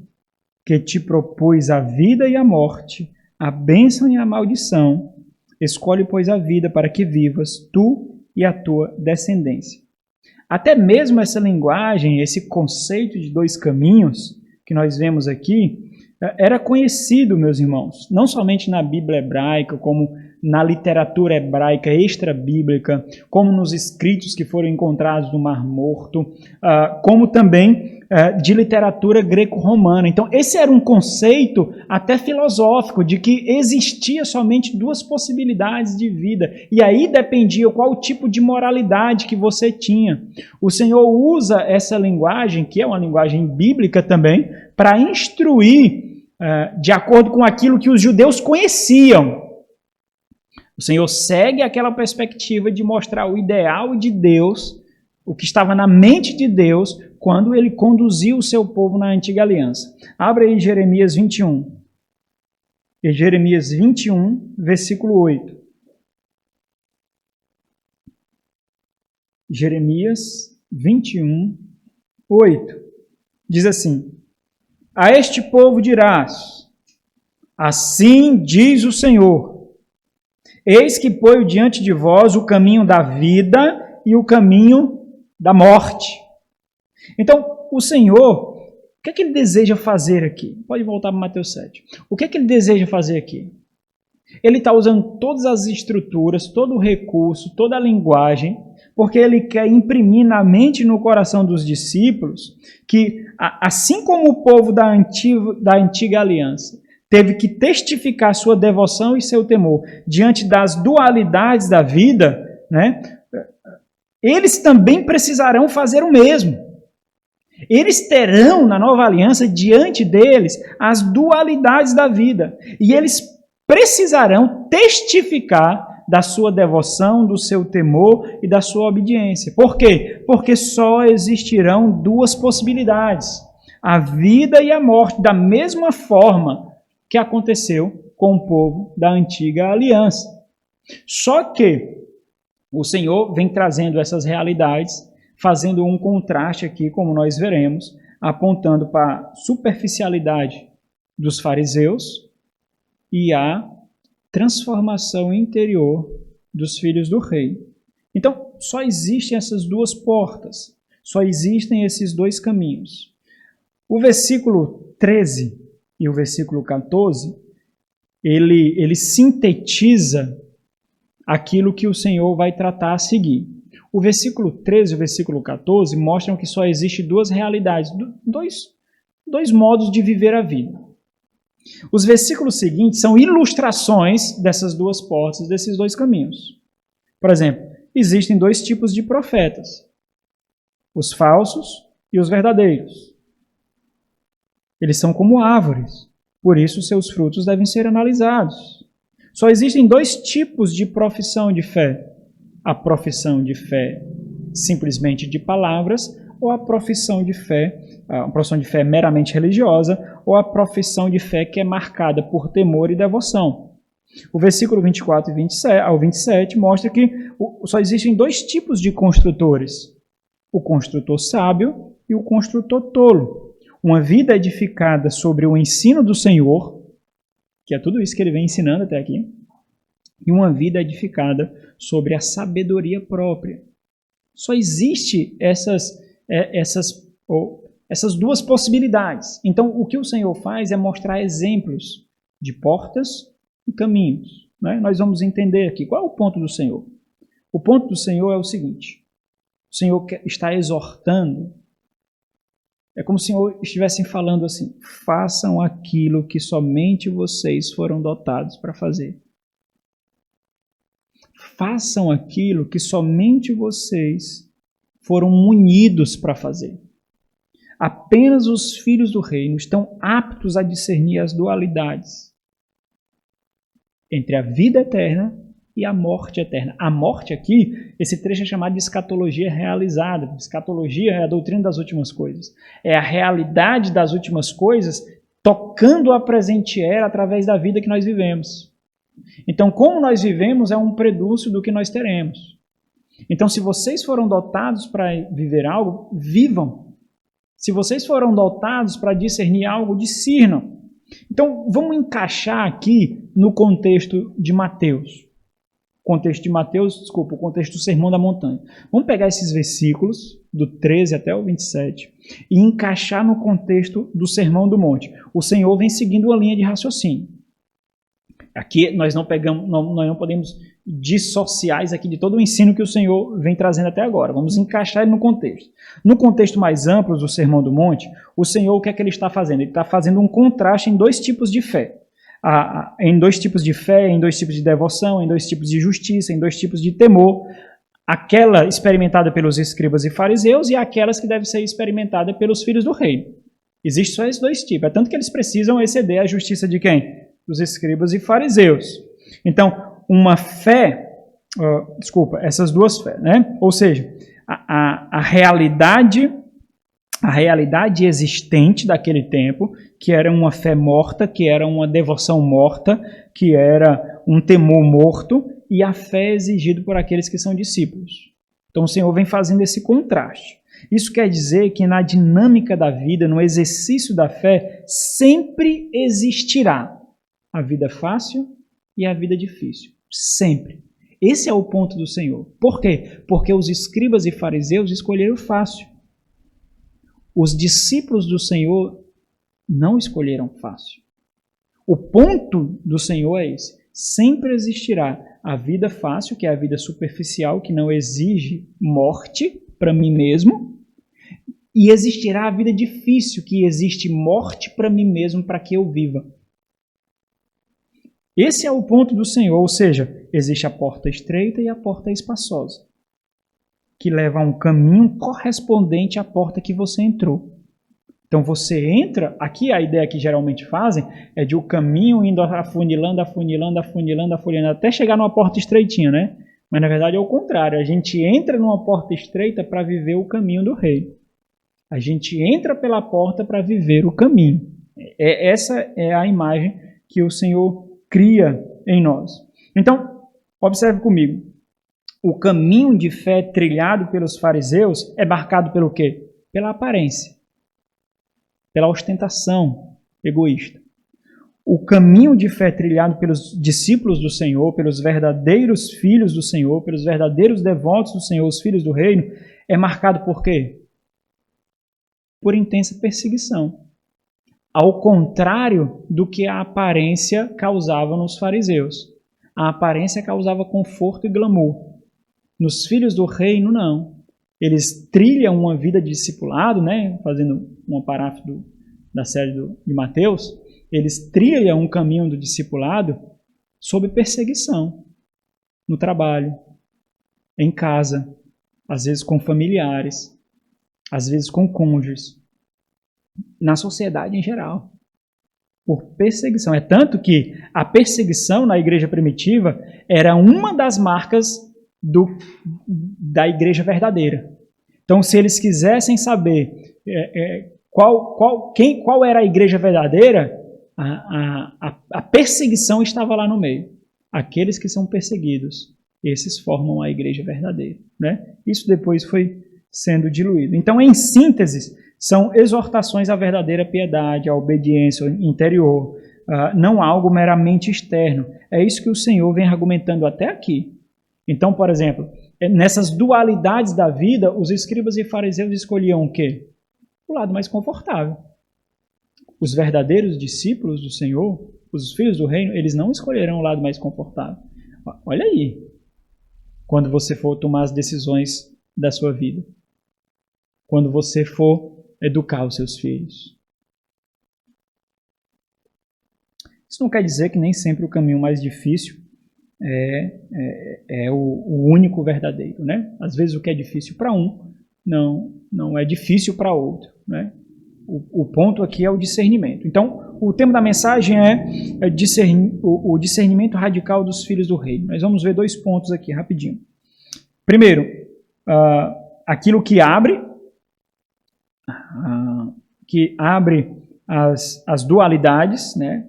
que te propus a vida e a morte, a bênção e a maldição. Escolhe, pois, a vida para que vivas, tu e a tua descendência. Até mesmo essa linguagem, esse conceito de dois caminhos que nós vemos aqui, era conhecido, meus irmãos, não somente na Bíblia hebraica, como na literatura hebraica extra-bíblica, como nos escritos que foram encontrados no Mar Morto, como também de literatura greco-romana. Então, esse era um conceito até filosófico, de que existia somente duas possibilidades de vida, e aí dependia qual tipo de moralidade que você tinha. O Senhor usa essa linguagem, que é uma linguagem bíblica também, para instruir de acordo com aquilo que os judeus conheciam. O Senhor segue aquela perspectiva de mostrar o ideal de Deus, o que estava na mente de Deus, quando ele conduziu o seu povo na antiga aliança. Abra aí Jeremias 21. Jeremias 21, versículo 8. Jeremias 21, 8. Diz assim: a este povo dirás, assim diz o Senhor, eis que ponho diante de vós o caminho da vida e o caminho da morte. Então, o Senhor, o que é que ele deseja fazer aqui? Pode voltar para Mateus 7. O que é que ele deseja fazer aqui? Ele está usando todas as estruturas, todo o recurso, toda a linguagem, porque ele quer imprimir na mente e no coração dos discípulos que, assim como o povo da antiga aliança teve que testificar sua devoção e seu temor diante das dualidades da vida, né, eles também precisarão fazer o mesmo. Eles terão na nova aliança diante deles as dualidades da vida, e eles precisarão testificar da sua devoção, do seu temor e da sua obediência. Por quê? Porque só existirão duas possibilidades: a vida e a morte, da mesma forma que aconteceu com o povo da antiga aliança. Só que o Senhor vem trazendo essas realidades, fazendo um contraste aqui, como nós veremos, apontando para a superficialidade dos fariseus e a transformação interior dos filhos do rei. Então, só existem essas duas portas, só existem esses dois caminhos. O versículo 13 e o versículo 14, ele sintetiza aquilo que o Senhor vai tratar a seguir. O versículo 13 e o versículo 14 mostram que só existe duas realidades, dois modos de viver a vida. Os versículos seguintes são ilustrações dessas duas portas, desses dois caminhos. Por exemplo, existem dois tipos de profetas: os falsos e os verdadeiros. Eles são como árvores, por isso seus frutos devem ser analisados. Só existem dois tipos de profissão de fé: a profissão de fé simplesmente de palavras, ou a profissão de fé meramente religiosa, ou a profissão de fé que é marcada por temor e devoção. O versículo 24 ao 27 mostra que só existem dois tipos de construtores: o construtor sábio e o construtor tolo. Uma vida edificada sobre o ensino do Senhor, que é tudo isso que ele vem ensinando até aqui, e uma vida edificada sobre a sabedoria própria. Só existe essas duas possibilidades. Então, o que o Senhor faz é mostrar exemplos de portas e caminhos. Né? Nós vamos entender aqui qual é o ponto do Senhor. O ponto do Senhor é o seguinte: o Senhor está exortando É como se o Senhor estivesse falando assim: façam aquilo que somente vocês foram dotados para fazer. Façam aquilo que somente vocês foram munidos para fazer. Apenas os filhos do reino estão aptos a discernir as dualidades entre a vida eterna e a morte eterna. A morte aqui, esse trecho é chamado de escatologia realizada. Escatologia é a doutrina das últimas coisas. É a realidade das últimas coisas tocando a presente era através da vida que nós vivemos. Então, como nós vivemos é um prenúncio do que nós teremos. Então, se vocês foram dotados para viver algo, vivam. Se vocês foram dotados para discernir algo, discernam. Então, vamos encaixar aqui no contexto de Mateus. O contexto do Sermão da Montanha. Vamos pegar esses versículos, do 13 até o 27, e encaixar no contexto do Sermão do Monte. O Senhor vem seguindo uma linha de raciocínio. Aqui nós não podemos dissociar isso aqui de todo o ensino que o Senhor vem trazendo até agora. Vamos encaixar ele no contexto. No contexto mais amplo do Sermão do Monte, o Senhor, o que é que ele está fazendo? Ele está fazendo um contraste em dois tipos de fé. Em dois tipos de fé, em dois tipos de devoção, em dois tipos de justiça, em dois tipos de temor. Aquela experimentada pelos escribas e fariseus e aquelas que deve ser experimentada pelos filhos do reino. Existem só esses dois tipos. É tanto que eles precisam exceder a justiça de quem? Dos escribas e fariseus. Então, uma fé, essas duas fés, né? Ou seja, a realidade existente daquele tempo, que era uma fé morta, que era uma devoção morta, que era um temor morto, e a fé exigida por aqueles que são discípulos. Então o Senhor vem fazendo esse contraste. Isso quer dizer que na dinâmica da vida, no exercício da fé, sempre existirá a vida fácil e a vida difícil. Sempre. Esse é o ponto do Senhor. Por quê? Porque os escribas e fariseus escolheram fácil. Os discípulos do Senhor não escolheram fácil. O ponto do Senhor é esse. Sempre existirá a vida fácil, que é a vida superficial, que não exige morte para mim mesmo, e existirá a vida difícil, que existe morte para mim mesmo, para que eu viva. Esse é o ponto do Senhor, ou seja, existe a porta estreita e a porta espaçosa, que leva a um caminho correspondente à porta que você entrou. Então você entra, aqui a ideia que geralmente fazem é de o caminho indo afunilando, até chegar numa porta estreitinha, né? Mas na verdade é o contrário, a gente entra numa porta estreita para viver o caminho do reino. A gente entra pela porta para viver o caminho. Essa é a imagem que o Senhor cria em nós. Então, observe comigo. O caminho de fé trilhado pelos fariseus é marcado pelo quê? Pela aparência. Pela ostentação egoísta. O caminho de fé trilhado pelos discípulos do Senhor, pelos verdadeiros filhos do Senhor, pelos verdadeiros devotos do Senhor, os filhos do reino, é marcado por quê? Por intensa perseguição. Ao contrário do que a aparência causava nos fariseus. A aparência causava conforto e glamour. Nos filhos do reino, não. Eles trilham uma vida de discipulado, né? Fazendo uma paráfrase da série de Mateus, eles trilham um caminho do discipulado sob perseguição, no trabalho, em casa, às vezes com familiares, às vezes com cônjuges, na sociedade em geral, por perseguição. É tanto que a perseguição na igreja primitiva era uma das marcas da igreja verdadeira. Então, se eles quisessem saber qual era a igreja verdadeira, a perseguição estava lá no meio. Aqueles que são perseguidos, esses formam a igreja verdadeira, né? Isso depois foi sendo diluído. Então, em síntese, são exortações à verdadeira piedade, à obediência interior, não algo meramente externo. É isso que o Senhor vem argumentando até aqui. Então, por exemplo, nessas dualidades da vida, os escribas e fariseus escolhiam o quê? O lado mais confortável. Os verdadeiros discípulos do Senhor, os filhos do reino, eles não escolherão o lado mais confortável. Olha aí, quando você for tomar as decisões da sua vida. Quando você for educar os seus filhos. Isso não quer dizer que nem sempre o caminho mais difícil é o único verdadeiro, né? Às vezes o que é difícil para um, não é difícil para outro, né? O ponto aqui é o discernimento. Então, o tema da mensagem é o discernimento radical dos filhos do reino. Nós vamos ver 2 pontos aqui, rapidinho. Primeiro, aquilo que abre as dualidades, né?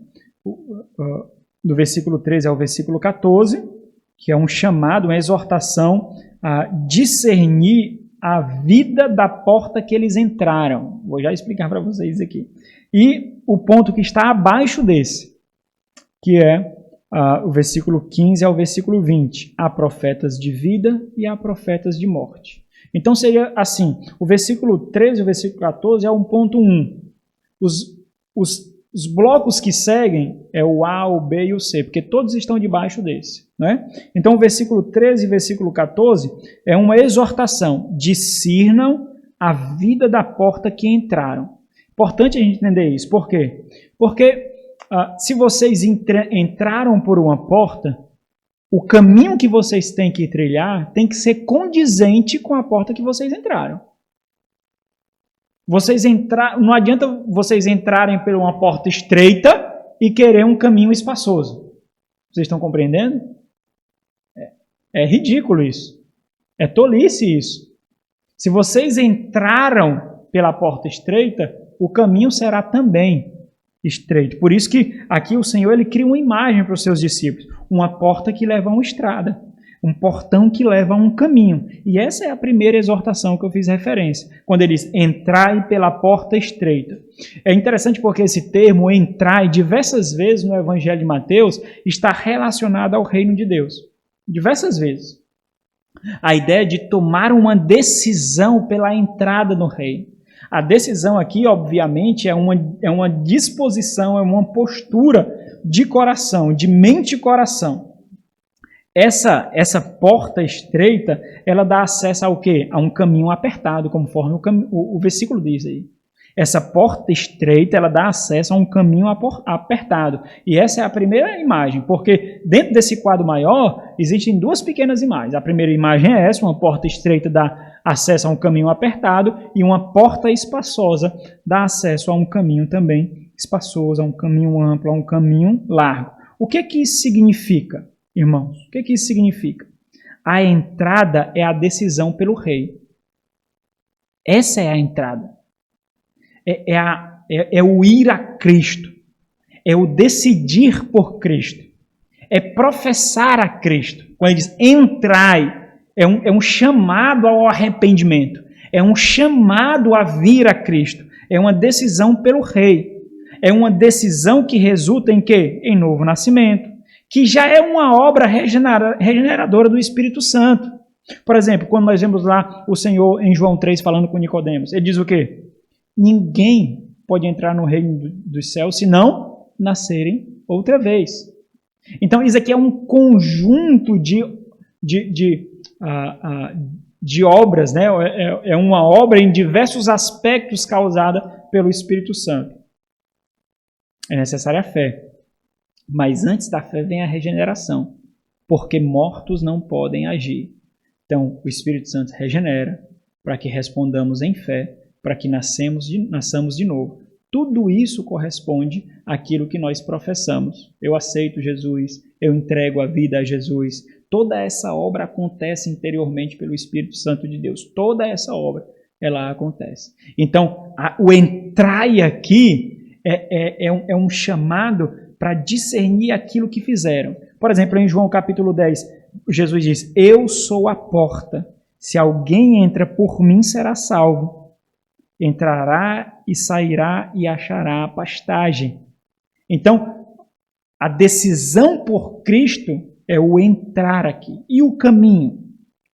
Do versículo 13 ao versículo 14, que é um chamado, uma exortação a discernir a vida da porta que eles entraram. Vou já explicar para vocês aqui. E o ponto que está abaixo desse, que é o versículo 15 ao versículo 20. Há profetas de vida e há profetas de morte. Então seria assim, o versículo 13 e o versículo 14 é o ponto 1. Os blocos que seguem é o A, o B e o C, porque todos estão debaixo desse, né? Então o versículo 13 e o versículo 14 é uma exortação. Discernam a vida da porta que entraram. Importante a gente entender isso. Por quê? Porque se vocês entraram por uma porta, o caminho que vocês têm que trilhar tem que ser condizente com a porta que vocês entraram. Não adianta vocês entrarem por uma porta estreita e querer um caminho espaçoso. Vocês estão compreendendo? É ridículo isso. É tolice isso. Se vocês entraram pela porta estreita, o caminho será também estreito. Por isso que aqui o Senhor ele cria uma imagem para os seus discípulos. Uma porta que leva a uma estrada. Um portão que leva a um caminho. E essa é a primeira exortação que eu fiz referência. Quando ele diz, entrai pela porta estreita. É interessante porque esse termo, entrai, diversas vezes no Evangelho de Mateus, está relacionado ao reino de Deus. Diversas vezes. A ideia de tomar uma decisão pela entrada no reino. A decisão aqui, obviamente, é uma disposição, é uma postura de coração, de mente e coração. Essa porta estreita, ela dá acesso ao quê? A um caminho apertado, conforme o versículo diz aí. Essa porta estreita, ela dá acesso a um caminho apertado. E essa é a primeira imagem, porque dentro desse quadro maior, existem 2 pequenas imagens. A primeira imagem é essa, uma porta estreita dá acesso a um caminho apertado, e uma porta espaçosa dá acesso a um caminho também espaçoso, a um caminho amplo, a um caminho largo. O que isso significa? Irmãos, o que isso significa? A entrada é a decisão pelo rei. Essa é a entrada. É o ir a Cristo. É o decidir por Cristo. É professar a Cristo. Quando ele diz entrai, é um chamado ao arrependimento. É um chamado a vir a Cristo. É uma decisão pelo rei. É uma decisão que resulta em quê? Em novo nascimento. Que já é uma obra regeneradora do Espírito Santo. Por exemplo, quando nós vemos lá o Senhor em João 3 falando com Nicodemos, ele diz o quê? Ninguém pode entrar no reino dos céus se não nascerem outra vez. Então, isso aqui é um conjunto de obras, né? É uma obra em diversos aspectos causada pelo Espírito Santo. É necessária a fé. Mas antes da fé vem a regeneração, porque mortos não podem agir. Então, o Espírito Santo regenera para que respondamos em fé, para que nasçamos de novo. Tudo isso corresponde àquilo que nós professamos. Eu aceito Jesus, eu entrego a vida a Jesus. Toda essa obra acontece interiormente pelo Espírito Santo de Deus. Toda essa obra, ela acontece. Então, o entrai aqui é um chamado para discernir aquilo que fizeram. Por exemplo, em João capítulo 10, Jesus diz, eu sou a porta. Se alguém entra por mim, será salvo. Entrará e sairá e achará a pastagem. Então, a decisão por Cristo é o entrar aqui. E o caminho?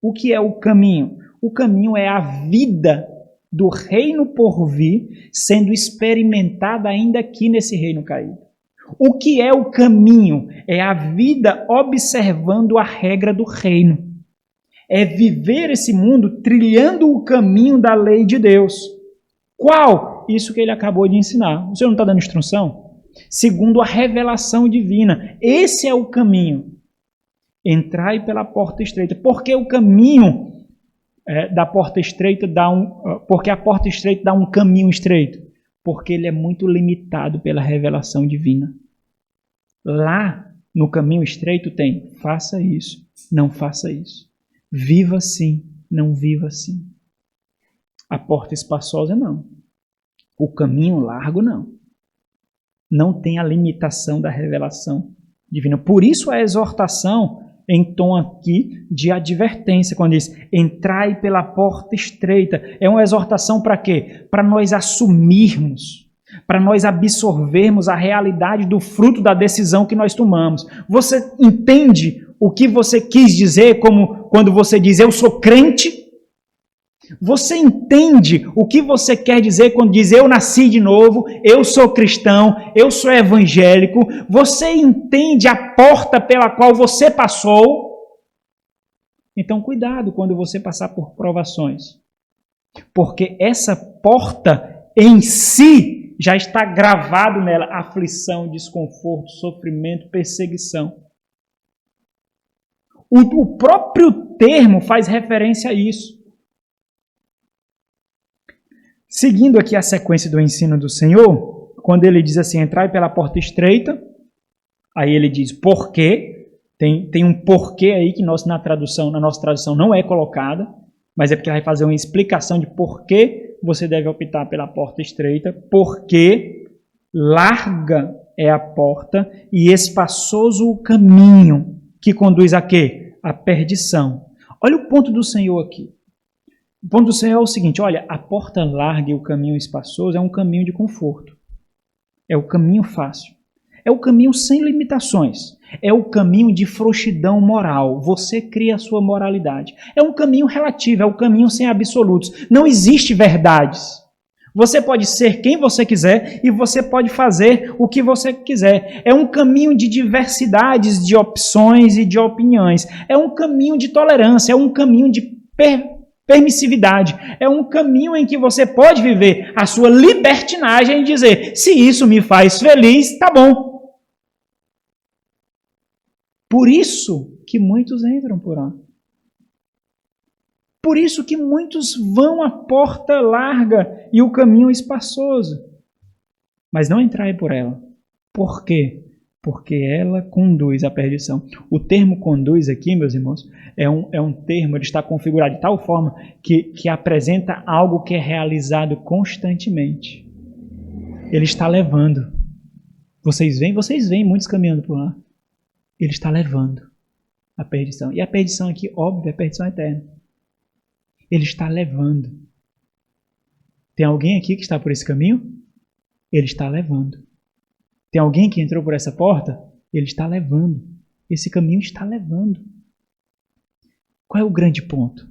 O que é o caminho? O caminho é a vida do reino por vir sendo experimentada ainda aqui nesse reino caído. O que é o caminho? É a vida observando a regra do reino. É viver esse mundo trilhando o caminho da lei de Deus. Qual? Isso que ele acabou de ensinar. O Senhor não está dando instrução? Segundo a revelação divina. Esse é o caminho. Entrai pela porta estreita. Porque o caminho da porta estreita porque a porta estreita dá um caminho estreito? Porque ele é muito limitado pela revelação divina. Lá, no caminho estreito tem, faça isso, não faça isso. Viva assim, não viva assim. A porta espaçosa, não. O caminho largo, não. Não tem a limitação da revelação divina. Por isso a exortação em tom aqui de advertência, quando diz, entrai pela porta estreita. É uma exortação para quê? Para nós assumirmos, para nós absorvermos a realidade do fruto da decisão que nós tomamos. Você entende o que você quis dizer como quando você diz, eu sou crente? Você entende o que você quer dizer quando diz eu nasci de novo, eu sou cristão, eu sou evangélico? Você entende a porta pela qual você passou? Então cuidado quando você passar por provações. Porque essa porta em si já está gravado nela aflição, desconforto, sofrimento, perseguição. O próprio termo faz referência a isso. Seguindo aqui a sequência do ensino do Senhor, quando ele diz assim, entrai pela porta estreita, aí ele diz por quê, tem um porquê aí que na nossa tradução não é colocada, mas é porque vai fazer uma explicação de por que você deve optar pela porta estreita, porque larga é a porta e espaçoso o caminho que conduz a quê? A perdição. Olha o ponto do Senhor aqui. O ponto do Senhor é o seguinte, olha, a porta larga e o caminho espaçoso é um caminho de conforto. É o caminho fácil. É o caminho sem limitações. É o caminho de frouxidão moral. Você cria a sua moralidade. É um caminho relativo, é o caminho sem absolutos. Não existe verdades. Você pode ser quem você quiser e você pode fazer o que você quiser. É um caminho de diversidades de opções e de opiniões. É um caminho de tolerância, é um caminho de permissividade. É um caminho em que você pode viver a sua libertinagem e dizer, se isso me faz feliz, tá bom. Por isso que muitos entram por lá. Por isso que muitos vão à porta larga e o caminho espaçoso. Mas não entrai por ela. Por quê? Porque ela conduz à perdição. O termo conduz aqui, meus irmãos, é um termo, ele está configurado de tal forma que apresenta algo que é realizado constantemente. Ele está levando. Vocês veem muitos caminhando por lá. Ele está levando à perdição. E a perdição aqui, óbvio, é a perdição eterna. Ele está levando. Tem alguém aqui que está por esse caminho? Ele está levando. Tem alguém que entrou por essa porta? Ele está levando. Esse caminho está levando. Qual é o grande ponto?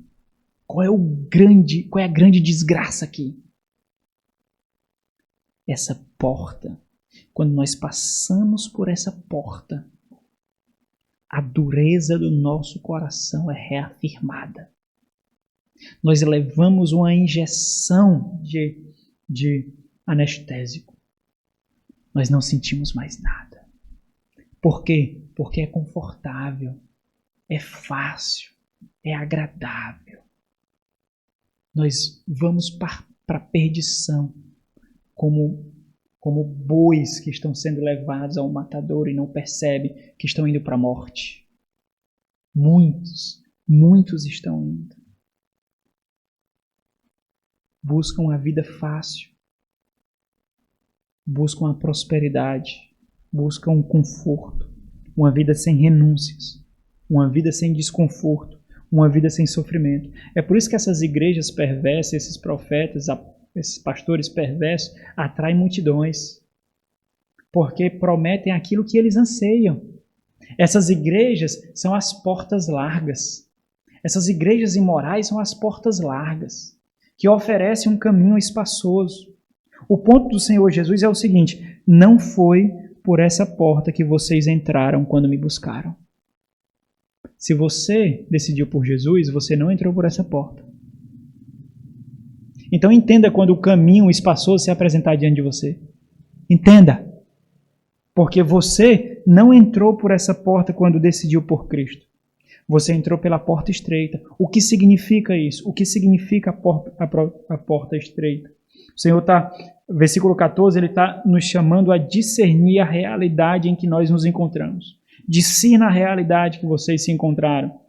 Qual é a grande desgraça aqui? Essa porta. Quando nós passamos por essa porta, a dureza do nosso coração é reafirmada. Nós levamos uma injeção de anestésico. Nós não sentimos mais nada. Por quê? Porque é confortável, é fácil, é agradável. Nós vamos para a perdição como bois que estão sendo levados ao matadouro e não percebem que estão indo para a morte. Muitos estão indo. Buscam a vida fácil. Buscam a prosperidade, buscam um conforto, uma vida sem renúncias, uma vida sem desconforto, uma vida sem sofrimento. É por isso que essas igrejas perversas, esses profetas, esses pastores perversos, atraem multidões, porque prometem aquilo que eles anseiam. Essas igrejas são as portas largas. Essas igrejas imorais são as portas largas, que oferecem um caminho espaçoso. O ponto do Senhor Jesus é o seguinte, não foi por essa porta que vocês entraram quando me buscaram. Se você decidiu por Jesus, você não entrou por essa porta. Então entenda quando o caminho espaçoso se apresentar diante de você. Entenda. Porque você não entrou por essa porta quando decidiu por Cristo. Você entrou pela porta estreita. O que significa isso? O que significa a porta estreita? O Senhor está, versículo 14, Ele está nos chamando a discernir a realidade em que nós nos encontramos. Discirna a realidade que vocês se encontraram.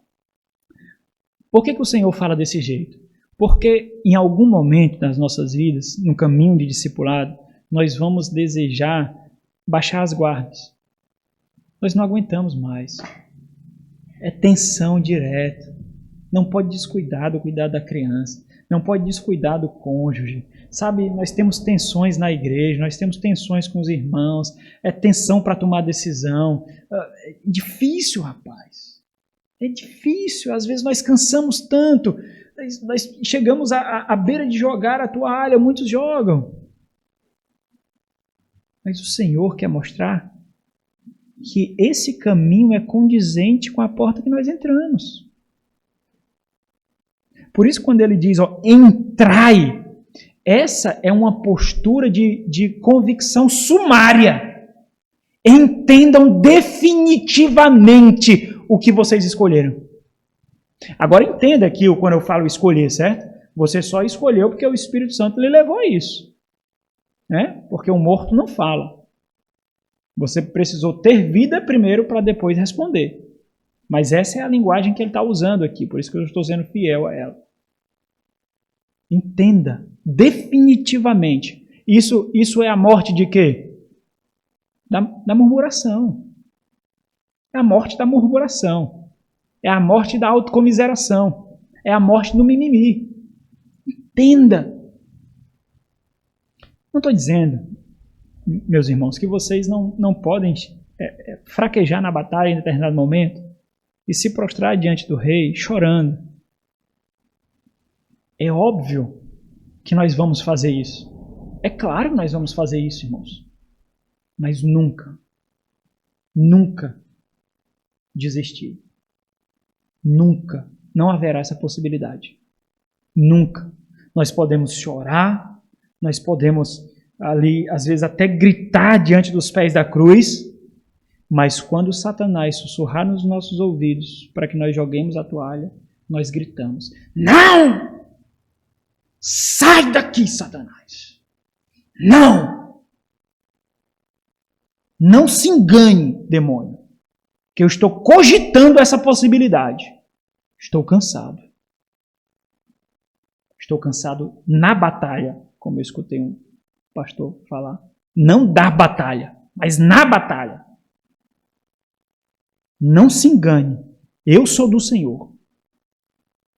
Por que o Senhor fala desse jeito? Porque em algum momento das nossas vidas, no caminho de discipulado, nós vamos desejar baixar as guardas. Nós não aguentamos mais. É tensão direta. Não pode descuidar do cuidado da criança. Não pode descuidar do cônjuge. Sabe, nós temos tensões na igreja, nós temos tensões com os irmãos. É tensão para tomar decisão. É difícil, rapaz. É difícil. Às vezes nós cansamos tanto. Nós chegamos à beira de jogar a toalha. Muitos jogam. Mas o Senhor quer mostrar que esse caminho é condizente com a porta que nós entramos. Por isso, quando ele diz, entrai, essa é uma postura de convicção sumária. Entendam definitivamente o que vocês escolheram. Agora entenda aqui quando eu falo escolher, certo? Você só escolheu porque o Espírito Santo lhe levou a isso. Né? Porque o morto não fala. Você precisou ter vida primeiro para depois responder. Mas essa é a linguagem que ele está usando aqui, por isso que eu estou sendo fiel a ela. Entenda, definitivamente. Isso é a morte de quê? Da murmuração. É a morte da murmuração. É a morte da autocomiseração. É a morte do mimimi. Entenda. Não estou dizendo, meus irmãos, que vocês não podem fraquejar na batalha em determinado momento e se prostrar diante do rei chorando. É óbvio que nós vamos fazer isso. É claro que nós vamos fazer isso, irmãos. Mas nunca desistir. Nunca. Não haverá essa possibilidade. Nunca. Nós podemos chorar, nós podemos ali, às vezes, até gritar diante dos pés da cruz, mas quando Satanás sussurrar nos nossos ouvidos para que nós joguemos a toalha, nós gritamos: não! Sai daqui, Satanás! Não! Não se engane, demônio, que eu estou cogitando essa possibilidade. Estou cansado. Estou cansado na batalha, como eu escutei um pastor falar. Não da batalha, mas na batalha. Não se engane. Eu sou do Senhor.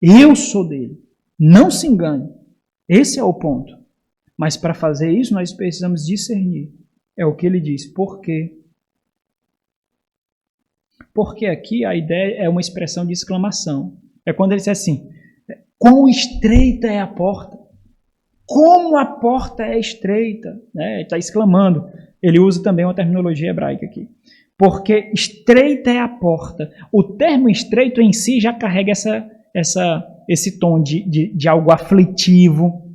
Eu sou dele. Não se engane. Esse é o ponto. Mas para fazer isso, nós precisamos discernir. É o que ele diz. Por quê? Porque aqui a ideia é uma expressão de exclamação. É quando ele diz assim: quão estreita é a porta. Como a porta é estreita. Ele está exclamando. Ele usa também uma terminologia hebraica aqui. Porque estreita é a porta. O termo estreito em si já carrega esse tom de algo aflitivo,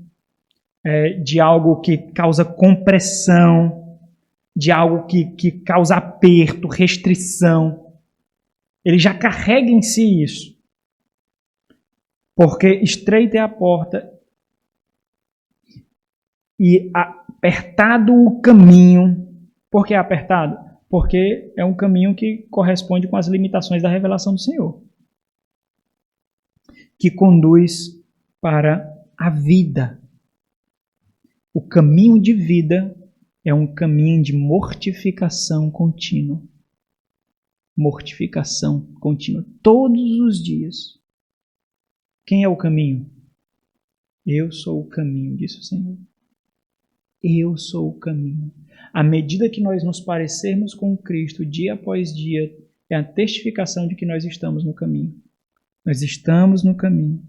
de algo que causa compressão, de algo que causa aperto, restrição. Ele já carrega em si isso. Porque estreita é a porta e apertado o caminho. Por que apertado? Porque é um caminho que corresponde com as limitações da revelação do Senhor, que conduz para a vida. O caminho de vida é um caminho de mortificação contínua. Mortificação contínua, todos os dias. Quem é o caminho? Eu sou o caminho, disse o Senhor. Eu sou o caminho. À medida que nós nos parecermos com Cristo dia após dia, é a testificação de que nós estamos no caminho. Nós estamos no caminho.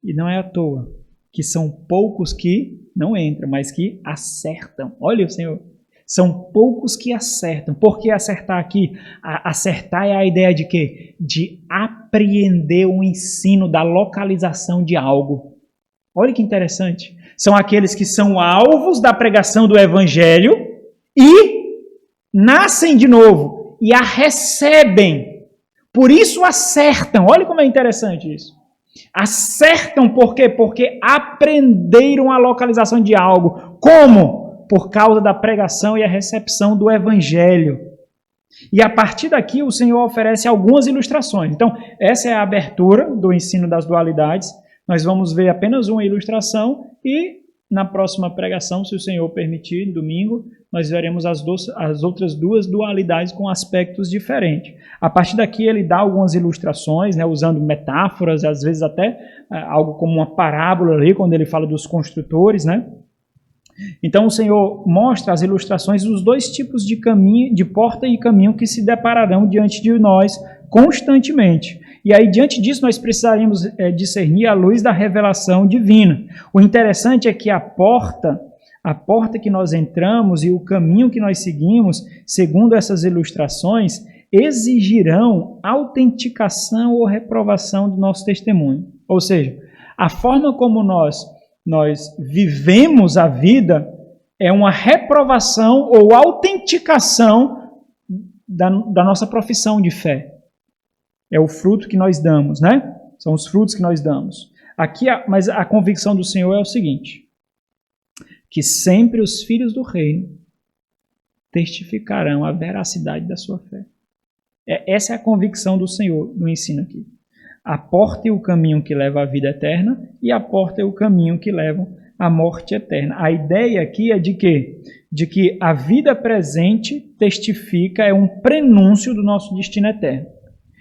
E não é à toa que são poucos que não entram, mas que acertam. Olha o Senhor. São poucos que acertam. Por que acertar aqui? Acertar é a ideia de quê? De apreender o ensino da localização de algo. Olha que interessante. São aqueles que são alvos da pregação do Evangelho e nascem de novo e a recebem. Por isso acertam. Olha como é interessante isso. Acertam por quê? Porque aprenderam a localização de algo. Como? Por causa da pregação e a recepção do Evangelho. E a partir daqui o Senhor oferece algumas ilustrações. Então, essa é a abertura do ensino das dualidades. Nós vamos ver apenas uma ilustração e na próxima pregação, se o Senhor permitir, domingo, nós veremos as outras duas dualidades com aspectos diferentes. A partir daqui ele dá algumas ilustrações, né, usando metáforas, às vezes até algo como uma parábola ali, quando ele fala dos construtores, né? Então o Senhor mostra as ilustrações dos dois tipos de caminho, de porta e caminho que se depararão diante de nós constantemente. E aí, diante disso, nós precisaríamos discernir a luz da revelação divina. O interessante é que a porta que nós entramos e o caminho que nós seguimos, segundo essas ilustrações, exigirão autenticação ou reprovação do nosso testemunho. Ou seja, a forma como nós vivemos a vida é uma reprovação ou autenticação da nossa profissão de fé. É o fruto que nós damos, né? São os frutos que nós damos. Mas a convicção do Senhor é o seguinte, que sempre os filhos do reino testificarão a veracidade da sua fé. Essa é a convicção do Senhor no ensino aqui. A porta é o caminho que leva à vida eterna e a porta é o caminho que leva à morte eterna. A ideia aqui é de quê? De que a vida presente testifica, é um prenúncio do nosso destino eterno.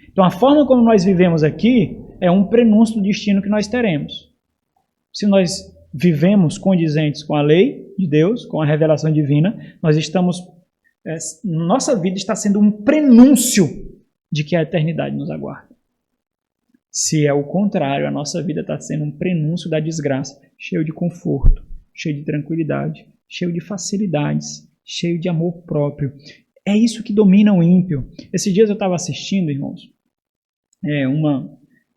Então, a forma como nós vivemos aqui é um prenúncio do destino que nós teremos. Se nós vivemos condizentes com a lei de Deus, com a revelação divina, nossa vida está sendo um prenúncio de que a eternidade nos aguarda. Se é o contrário, a nossa vida está sendo um prenúncio da desgraça, cheio de conforto, cheio de tranquilidade, cheio de facilidades, cheio de amor próprio. É isso que domina o ímpio. Esses dias eu estava assistindo, irmãos,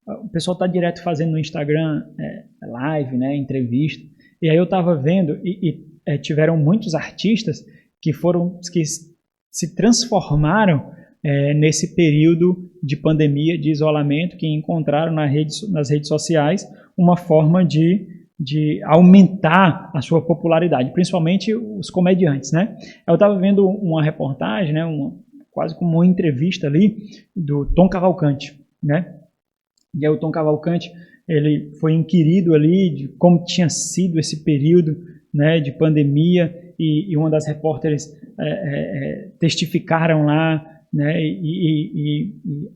o pessoal está direto fazendo no Instagram live, né, entrevista, e aí eu estava vendo, tiveram muitos artistas que se transformaram nesse período de pandemia, de isolamento, que encontraram nas redes sociais uma forma de aumentar a sua popularidade, principalmente os comediantes, né? Eu estava vendo uma reportagem, né, quase como uma entrevista ali, do Tom Cavalcante, né? E aí o Tom Cavalcante, ele foi inquirido ali de como tinha sido esse período, né, de pandemia, e uma das repórteres testificaram lá, né, e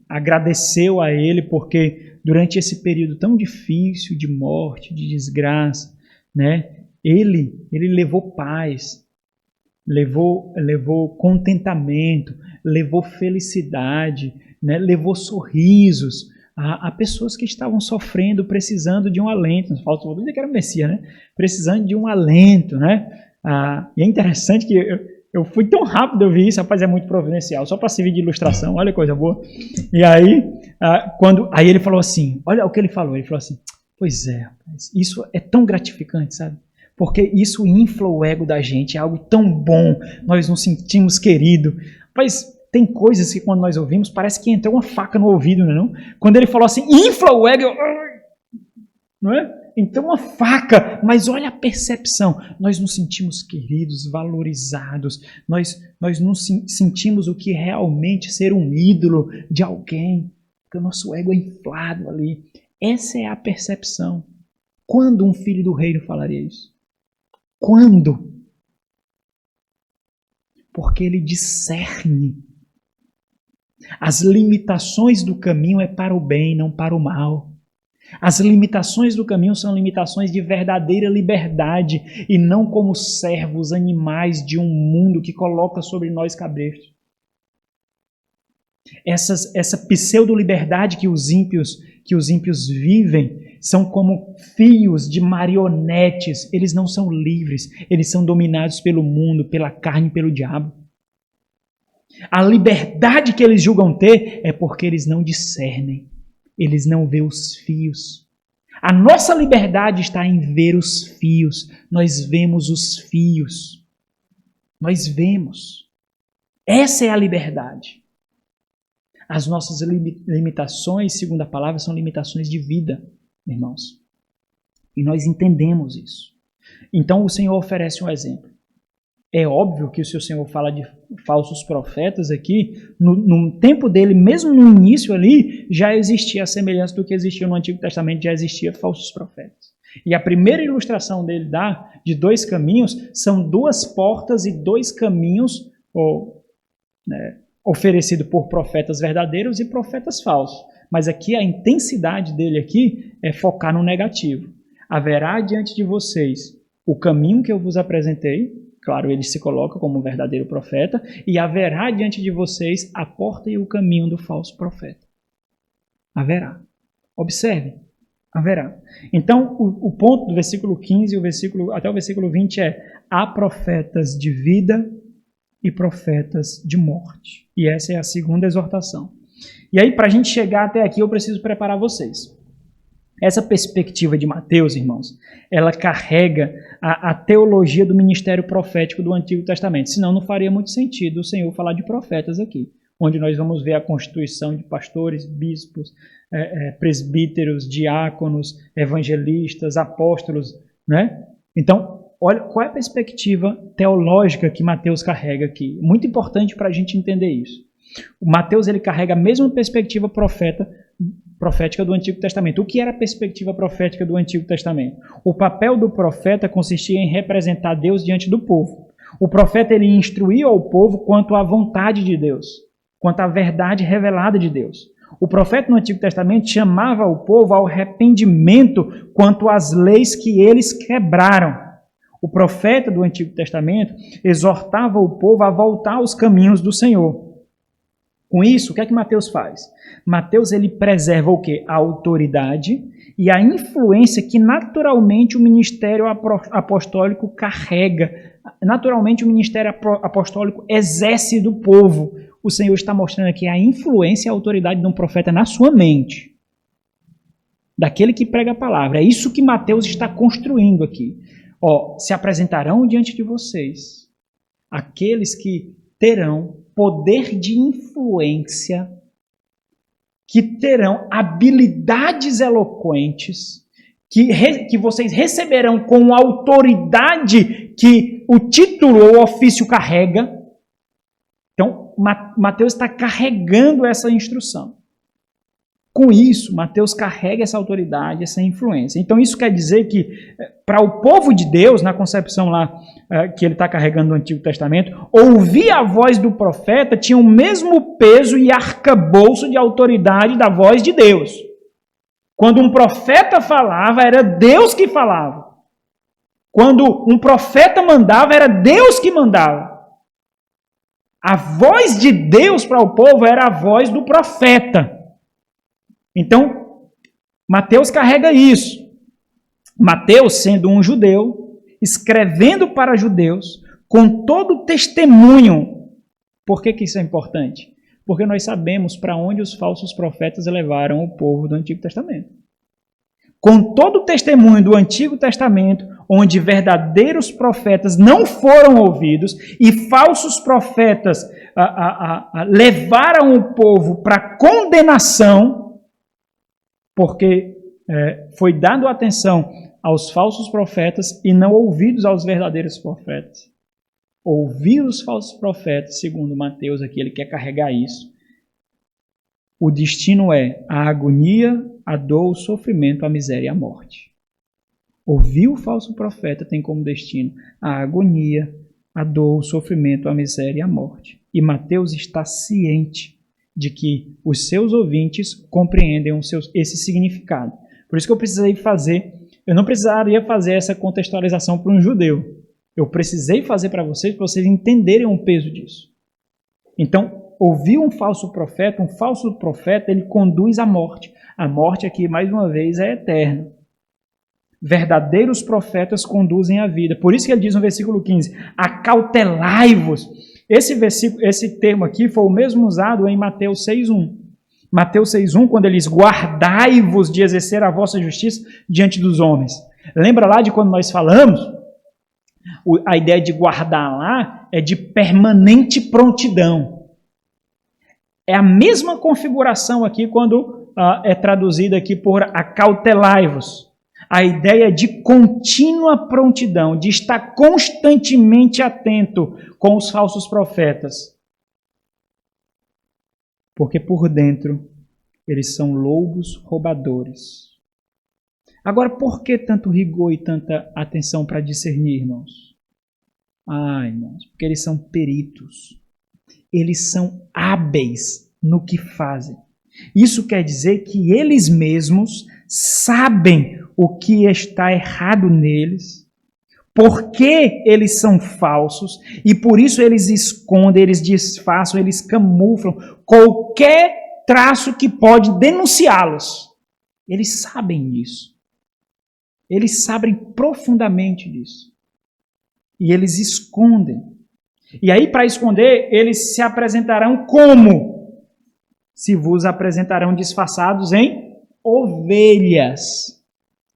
agradeceu a ele porque durante esse período tão difícil de morte, de desgraça, né, ele levou paz, levou contentamento, levou felicidade, né, levou sorrisos a pessoas que estavam sofrendo, precisando de um alento. Faltou dizer que era o Messias, né? Precisando de um alento, né? E é interessante que eu fui tão rápido eu vi isso, rapaz, é muito providencial, só para servir de ilustração, olha que coisa boa. E aí, aí ele falou assim, olha o que ele falou assim, pois é, rapaz, isso é tão gratificante, sabe? Porque isso infla o ego da gente, é algo tão bom, nós nos sentimos queridos. Rapaz, tem coisas que quando nós ouvimos, parece que entrou uma faca no ouvido, não é? Quando ele falou assim, infla o ego, não é? Então uma faca, mas olha a percepção, nós nos sentimos queridos, valorizados, nós nos sentimos o que realmente ser um ídolo de alguém, porque o nosso ego é inflado ali. Essa é a percepção. Quando um filho do reino falaria isso? Quando? Porque ele discerne. As limitações do caminho é para o bem, não para o mal. As limitações do caminho são limitações de verdadeira liberdade e não como servos, animais de um mundo que coloca sobre nós cabrestos. Essa pseudo-liberdade que os ímpios vivem são como fios de marionetes. Eles não são livres, eles são dominados pelo mundo, pela carne e pelo diabo. A liberdade que eles julgam ter é porque eles não discernem. Eles não veem os fios. A nossa liberdade está em ver os fios. Nós vemos os fios. Nós vemos. Essa é a liberdade. As nossas limitações, segundo a palavra, são limitações de vida, irmãos. E nós entendemos isso. Então o Senhor oferece um exemplo. É óbvio que se o Senhor fala de falsos profetas aqui, no tempo dele, mesmo no início ali, já existia a semelhança do que existia no Antigo Testamento, já existia falsos profetas. E a primeira ilustração dele dá de 2 caminhos, são 2 portas e 2 caminhos oferecidos por profetas verdadeiros e profetas falsos. Mas aqui a intensidade dele aqui é focar no negativo. Haverá diante de vocês o caminho que eu vos apresentei, claro, ele se coloca como um verdadeiro profeta, e haverá diante de vocês a porta e o caminho do falso profeta. Haverá. Observe, haverá. Então, o ponto do versículo 15 até o versículo 20 é: há profetas de vida e profetas de morte. E essa é a segunda exortação. E aí, para a gente chegar até aqui, eu preciso preparar vocês. Essa perspectiva de Mateus, irmãos, ela carrega a teologia do ministério profético do Antigo Testamento. Senão não faria muito sentido o Senhor falar de profetas aqui, onde nós vamos ver a constituição de pastores, bispos, presbíteros, diáconos, evangelistas, apóstolos, né? Então, olha qual é a perspectiva teológica que Mateus carrega aqui. Muito importante para a gente entender isso. O Mateus ele carrega a mesma perspectiva profética do Antigo Testamento. O que era a perspectiva profética do Antigo Testamento? O papel do profeta consistia em representar Deus diante do povo. O profeta ele instruía ao povo quanto à vontade de Deus, quanto à verdade revelada de Deus. O profeta no Antigo Testamento chamava o povo ao arrependimento quanto às leis que eles quebraram. O profeta do Antigo Testamento exortava o povo a voltar aos caminhos do Senhor. Com isso, o que é que Mateus faz? Mateus ele preserva o quê? A autoridade e a influência que naturalmente o ministério apostólico carrega. Naturalmente o ministério apostólico exerce do povo. O Senhor está mostrando aqui a influência e a autoridade de um profeta na sua mente. Daquele que prega a palavra. É isso que Mateus está construindo aqui. Se apresentarão diante de vocês aqueles que terão poder de influência, que terão habilidades eloquentes, que vocês receberão com a autoridade que o título ou ofício carrega. Então, Mateus está carregando essa instrução. Com isso, Mateus carrega essa autoridade, essa influência. Então, isso quer dizer que, para o povo de Deus, na concepção lá que ele está carregando no Antigo Testamento, ouvir a voz do profeta tinha o mesmo peso e arcabouço de autoridade da voz de Deus. Quando um profeta falava, era Deus que falava. Quando um profeta mandava, era Deus que mandava. A voz de Deus para o povo era a voz do profeta. Então, Mateus carrega isso. Mateus, sendo um judeu, escrevendo para judeus, com todo o testemunho. Por que isso é importante? Porque nós sabemos para onde os falsos profetas levaram o povo do Antigo Testamento. Com todo o testemunho do Antigo Testamento, onde verdadeiros profetas não foram ouvidos e falsos profetas levaram o povo para condenação, porque foi dado atenção aos falsos profetas e não ouvidos aos verdadeiros profetas. Ouvir os falsos profetas, segundo Mateus aqui, ele quer carregar isso. O destino é a agonia, a dor, o sofrimento, a miséria e a morte. Ouvir o falso profeta tem como destino a agonia, a dor, o sofrimento, a miséria e a morte. E Mateus está ciente de que os seus ouvintes compreendem esse significado. Por isso que eu não precisaria fazer essa contextualização para um judeu. Eu precisei fazer para vocês entenderem o peso disso. Então, ouvir um falso profeta, ele conduz à morte. A morte aqui, mais uma vez, é eterna. Verdadeiros profetas conduzem à vida. Por isso que ele diz no versículo 15, acautelai-vos. Esse termo aqui foi o mesmo usado em Mateus 6:1. Mateus 6,1, quando ele diz, guardai-vos de exercer a vossa justiça diante dos homens. Lembra lá de quando nós falamos? A ideia de guardar lá é de permanente prontidão. É a mesma configuração aqui quando é traduzida aqui por acautelai-vos. A ideia de contínua prontidão, de estar constantemente atento com os falsos profetas. Porque por dentro eles são lobos roubadores. Agora, por que tanto rigor e tanta atenção para discernir, irmãos? Irmãos, porque eles são peritos. Eles são hábeis no que fazem. Isso quer dizer que eles mesmos sabem o que está errado neles, porque eles são falsos, e por isso eles escondem, eles disfarçam, eles camuflam qualquer traço que pode denunciá-los. Eles sabem disso. Eles sabem profundamente disso. E eles escondem. E aí, para esconder, eles se apresentarão como? Se vos apresentarão disfarçados em ovelhas.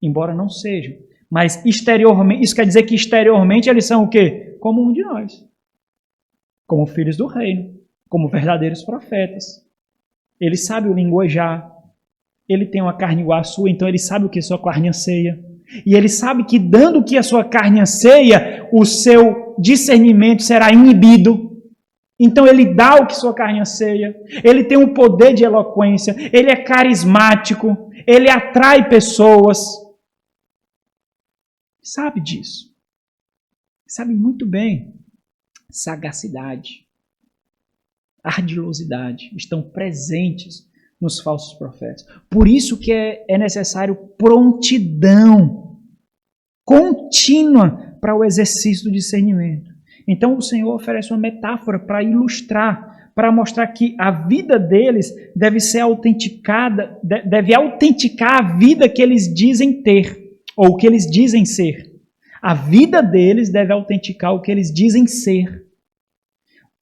Embora não sejam. Mas exteriormente, isso quer dizer que exteriormente eles são o quê? Como um de nós. Como filhos do reino. Como verdadeiros profetas. Ele sabe o linguajar. Ele tem uma carne igual à sua, então ele sabe o que sua carne anseia. E ele sabe que dando o que a sua carne anseia, o seu discernimento será inibido. Então ele dá o que sua carne anseia. Ele tem um poder de eloquência. Ele é carismático. Ele atrai pessoas. Sabe disso. Sabe muito bem. Sagacidade, ardilosidade estão presentes nos falsos profetas. Por isso que é necessário prontidão contínua para o exercício do discernimento. Então o Senhor oferece uma metáfora para ilustrar, para mostrar que a vida deles deve ser autenticada, deve autenticar a vida que eles dizem ter, ou que eles dizem ser. A vida deles deve autenticar o que eles dizem ser.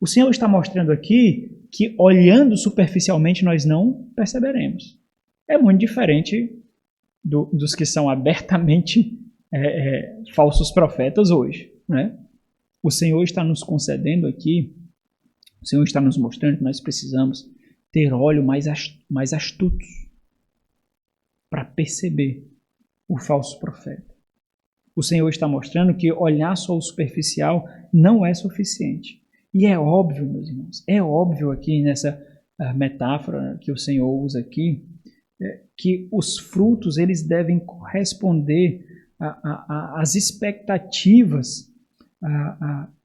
O Senhor está mostrando aqui que, olhando superficialmente, nós não perceberemos. É muito diferente dos que são abertamente falsos profetas hoje, né? O Senhor está nos concedendo aqui, o Senhor está nos mostrando que nós precisamos ter olhos mais astutos para perceber o falso profeta. O Senhor está mostrando que olhar só o superficial não é suficiente. E é óbvio, meus irmãos, é óbvio aqui nessa metáfora que o Senhor usa aqui, que os frutos eles devem corresponder às expectativas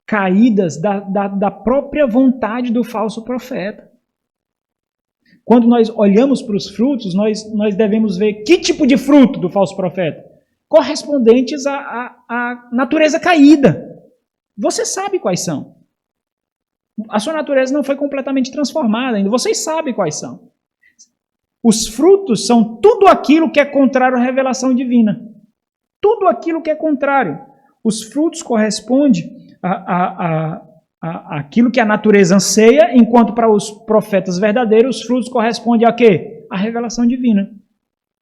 caídas da própria vontade do falso profeta. Quando nós olhamos para os frutos, nós devemos ver que tipo de fruto do falso profeta? Correspondentes à natureza caída. Você sabe quais são. A sua natureza não foi completamente transformada ainda. Vocês sabem quais são. Os frutos são tudo aquilo que é contrário à revelação divina. Tudo aquilo que é contrário. Os frutos correspondem àquilo que a natureza anseia, enquanto para os profetas verdadeiros, os frutos correspondem a quê? A revelação divina.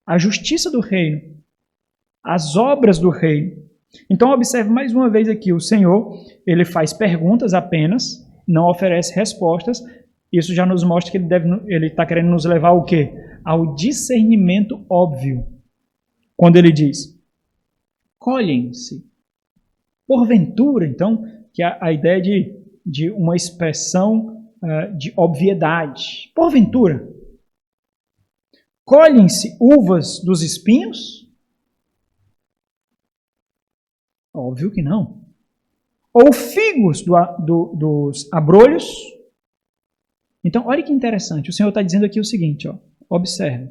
A justiça do reino. As obras do reino. Então, observe mais uma vez aqui, o Senhor, ele faz perguntas apenas, não oferece respostas. Isso já nos mostra que ele está querendo nos levar ao quê? Ao discernimento óbvio. Quando ele diz, colhem-se. Porventura, então, que é a ideia de uma expressão de obviedade. Porventura. Colhem-se uvas dos espinhos? Óbvio que não. Ou figos dos abrolhos? Então, olha que interessante. O Senhor está dizendo aqui o seguinte, observe.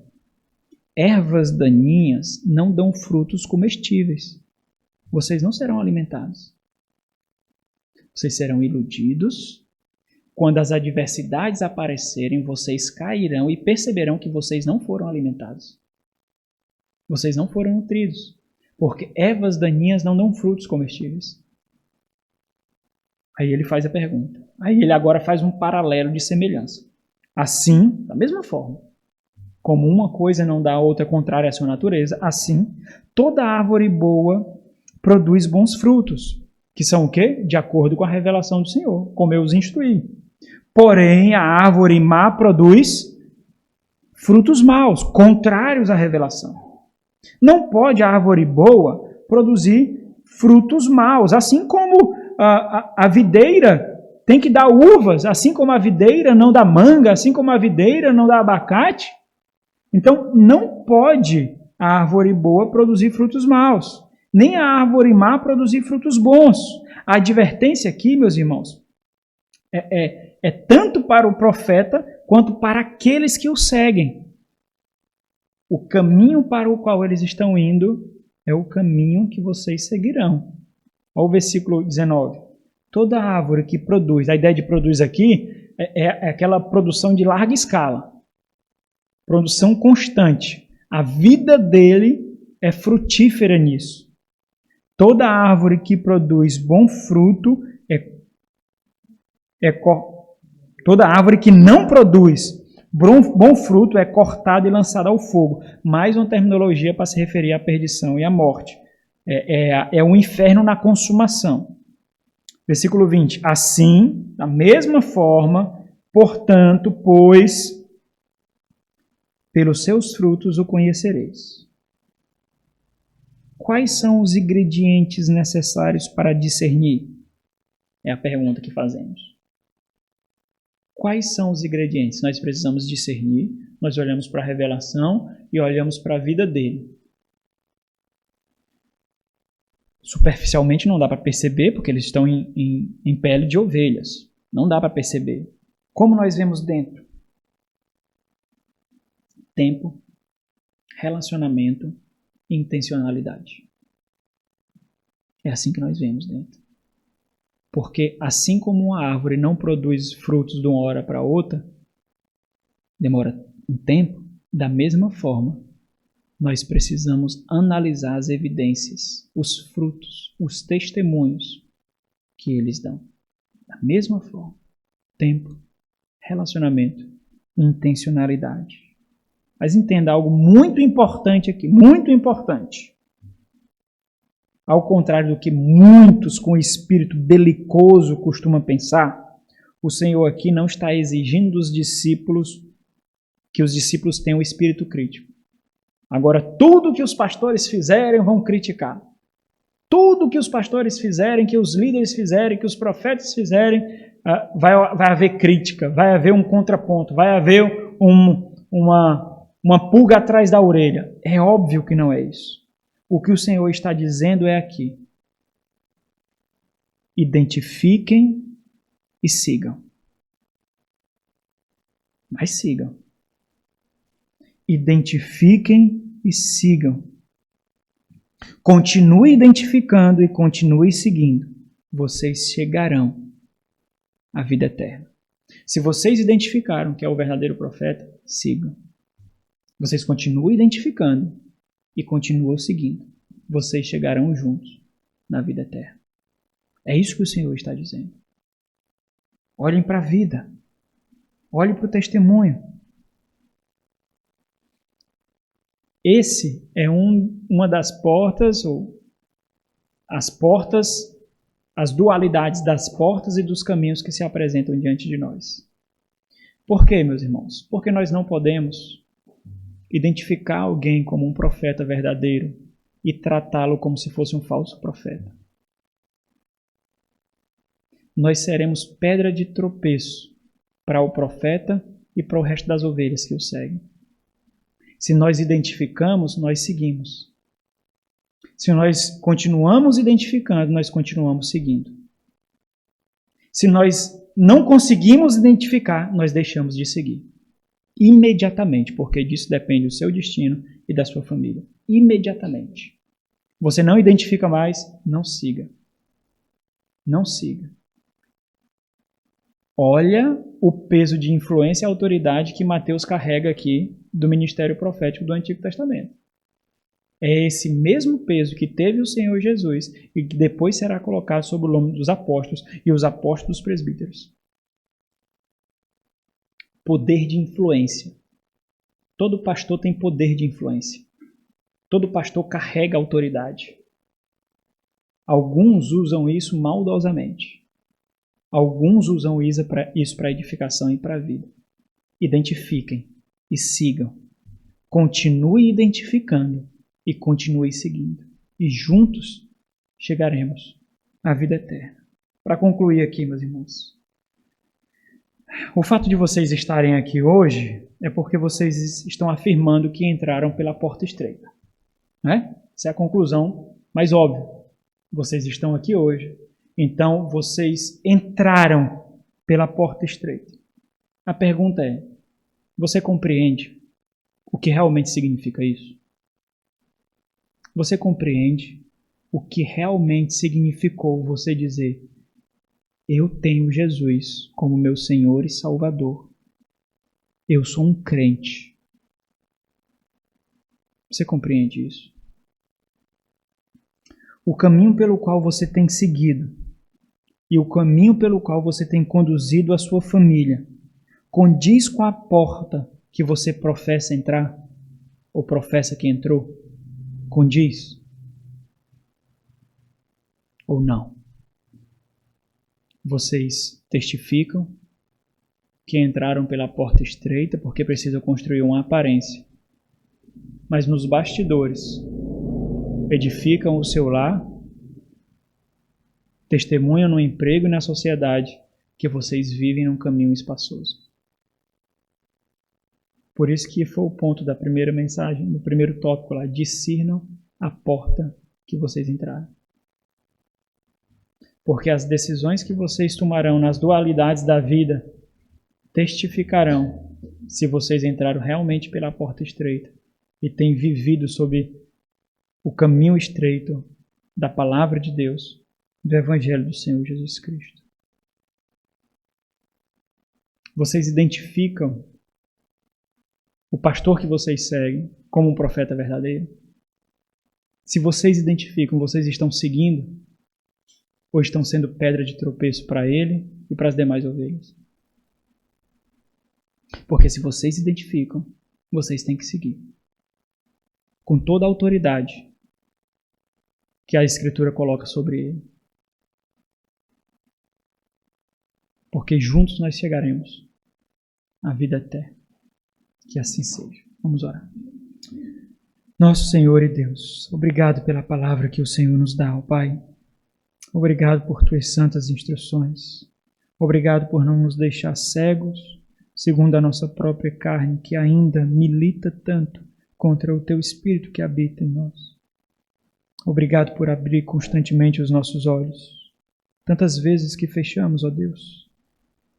Ervas daninhas não dão frutos comestíveis. Vocês não serão alimentados. Vocês serão iludidos. Quando as adversidades aparecerem, vocês cairão e perceberão que vocês não foram alimentados. Vocês não foram nutridos. Porque ervas daninhas não dão frutos comestíveis. Aí ele faz a pergunta. Aí ele agora faz um paralelo de semelhança. Assim, da mesma forma, Como uma coisa não dá a outra contrária à sua natureza, assim, toda árvore boa produz bons frutos, que são o quê? De acordo com a revelação do Senhor, como eu os instruí. Porém, a árvore má produz frutos maus, contrários à revelação. Não pode a árvore boa produzir frutos maus, assim como a videira tem que dar uvas, assim como a videira não dá manga, assim como a videira não dá abacate. Então, não pode a árvore boa produzir frutos maus, nem a árvore má produzir frutos bons. A advertência aqui, meus irmãos, é tanto para o profeta quanto para aqueles que o seguem. O caminho para o qual eles estão indo é o caminho que vocês seguirão. Olha o versículo 19. Toda árvore que produz, a ideia de produz aqui é aquela produção de larga escala. Produção constante. A vida dele é frutífera nisso. Toda árvore que produz bom fruto toda árvore que não produz bom fruto é cortada e lançada ao fogo. Mais uma terminologia para se referir à perdição e à morte. É o inferno na consumação. Versículo 20. Assim, da mesma forma, portanto, pois pelos seus frutos o conhecereis. Quais são os ingredientes necessários para discernir? É a pergunta que fazemos. Quais são os ingredientes? Nós precisamos discernir, nós olhamos para a revelação e olhamos para a vida dele. Superficialmente não dá para perceber, porque eles estão em pele de ovelhas. Não dá para perceber. Como nós vemos dentro? Tempo, relacionamento e intencionalidade. É assim que nós vemos dentro. Porque assim como uma árvore não produz frutos de uma hora para outra, demora um tempo, da mesma forma, nós precisamos analisar as evidências, os frutos, os testemunhos que eles dão. Da mesma forma, tempo, relacionamento, intencionalidade. Mas entenda algo muito importante aqui, muito importante. Ao contrário do que muitos com espírito belicoso costumam pensar, o Senhor aqui não está exigindo dos discípulos que os discípulos tenham o espírito crítico. Agora, tudo que os pastores fizerem vão criticar. Tudo que os pastores fizerem, que os líderes fizerem, que os profetas fizerem, vai haver crítica, vai haver um contraponto, vai haver uma pulga atrás da orelha. É óbvio que não é isso. O que o Senhor está dizendo é aqui. Identifiquem e sigam. Mas sigam. Identifiquem e sigam. Continue identificando e continue seguindo. Vocês chegarão à vida eterna. Se vocês identificaram que é o verdadeiro profeta, sigam. Vocês continuem identificando e continuam seguindo. Vocês chegarão juntos na vida eterna. É isso que o Senhor está dizendo. Olhem para a vida. Olhem para o testemunho. Esse é uma das portas, ou as dualidades das portas e dos caminhos que se apresentam diante de nós. Por quê, meus irmãos? Porque nós não podemos identificar alguém como um profeta verdadeiro e tratá-lo como se fosse um falso profeta. Nós seremos pedra de tropeço para o profeta e para o resto das ovelhas que o seguem. Se nós identificamos, nós seguimos. Se nós continuamos identificando, nós continuamos seguindo. Se nós não conseguimos identificar, nós deixamos de seguir. Imediatamente, porque disso depende o seu destino e da sua família. Imediatamente. Você não identifica mais, não siga. Não siga. Olha o peso de influência e autoridade que Mateus carrega aqui do ministério profético do Antigo Testamento. É esse mesmo peso que teve o Senhor Jesus e que depois será colocado sobre o lombo dos apóstolos e os apóstolos presbíteros. Poder de influência. Todo pastor tem poder de influência. Todo pastor carrega autoridade. Alguns usam isso maldosamente. Alguns usam isso para edificação e para a vida. Identifiquem e sigam. Continue identificando e continue seguindo. E juntos chegaremos à vida eterna. Para concluir aqui, meus irmãos, o fato de vocês estarem aqui hoje é porque vocês estão afirmando que entraram pela porta estreita. Né? Essa é a conclusão mais óbvia. Vocês estão aqui hoje, então vocês entraram pela porta estreita. A pergunta é, você compreende o que realmente significa isso? Você compreende o que realmente significou você dizer: eu tenho Jesus como meu Senhor e Salvador. Eu sou um crente. Você compreende isso? O caminho pelo qual você tem seguido e o caminho pelo qual você tem conduzido a sua família condiz com a porta que você professa entrar ou professa que entrou? Condiz? Ou não? Vocês testificam que entraram pela porta estreita porque precisam construir uma aparência, mas nos bastidores edificam o seu lar, testemunham no emprego e na sociedade que vocês vivem num caminho espaçoso. Por isso que foi o ponto da primeira mensagem, no primeiro tópico lá: discernam a porta que vocês entraram. Porque as decisões que vocês tomarão nas dualidades da vida testificarão se vocês entraram realmente pela porta estreita e têm vivido sob o caminho estreito da palavra de Deus, do Evangelho do Senhor Jesus Cristo. Vocês identificam o pastor que vocês seguem como um profeta verdadeiro? Se vocês identificam, vocês estão seguindo ou estão sendo pedra de tropeço para ele e para as demais ovelhas? Porque se vocês identificam, vocês têm que seguir com toda a autoridade que a Escritura coloca sobre ele. Porque juntos nós chegaremos à vida eterna. Que assim seja. Vamos orar. Nosso Senhor e Deus, obrigado pela palavra que o Senhor nos dá, ó Pai. Obrigado por tuas santas instruções. Obrigado por não nos deixar cegos, segundo a nossa própria carne, que ainda milita tanto contra o teu Espírito que habita em nós. Obrigado por abrir constantemente os nossos olhos. Tantas vezes que fechamos, ó Deus.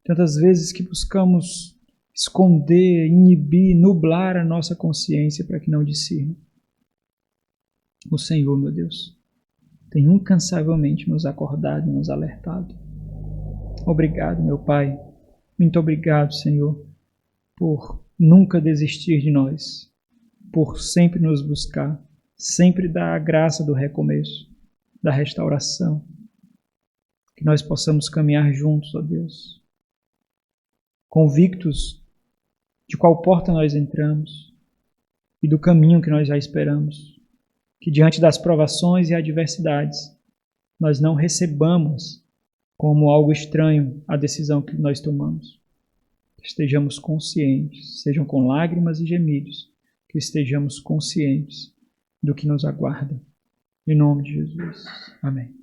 Tantas vezes que buscamos esconder, inibir, nublar a nossa consciência para que não discirna. O Senhor, meu Deus, tem incansavelmente nos acordado e nos alertado. Obrigado, meu Pai. Muito obrigado, Senhor, por nunca desistir de nós, por sempre nos buscar, sempre dar a graça do recomeço, da restauração. Que nós possamos caminhar juntos, ó Deus, convictos de qual porta nós entramos e do caminho que nós já esperamos. Que diante das provações e adversidades, nós não recebamos como algo estranho a decisão que nós tomamos. Que estejamos conscientes, sejam com lágrimas e gemidos, que estejamos conscientes do que nos aguarda. Em nome de Jesus. Amém.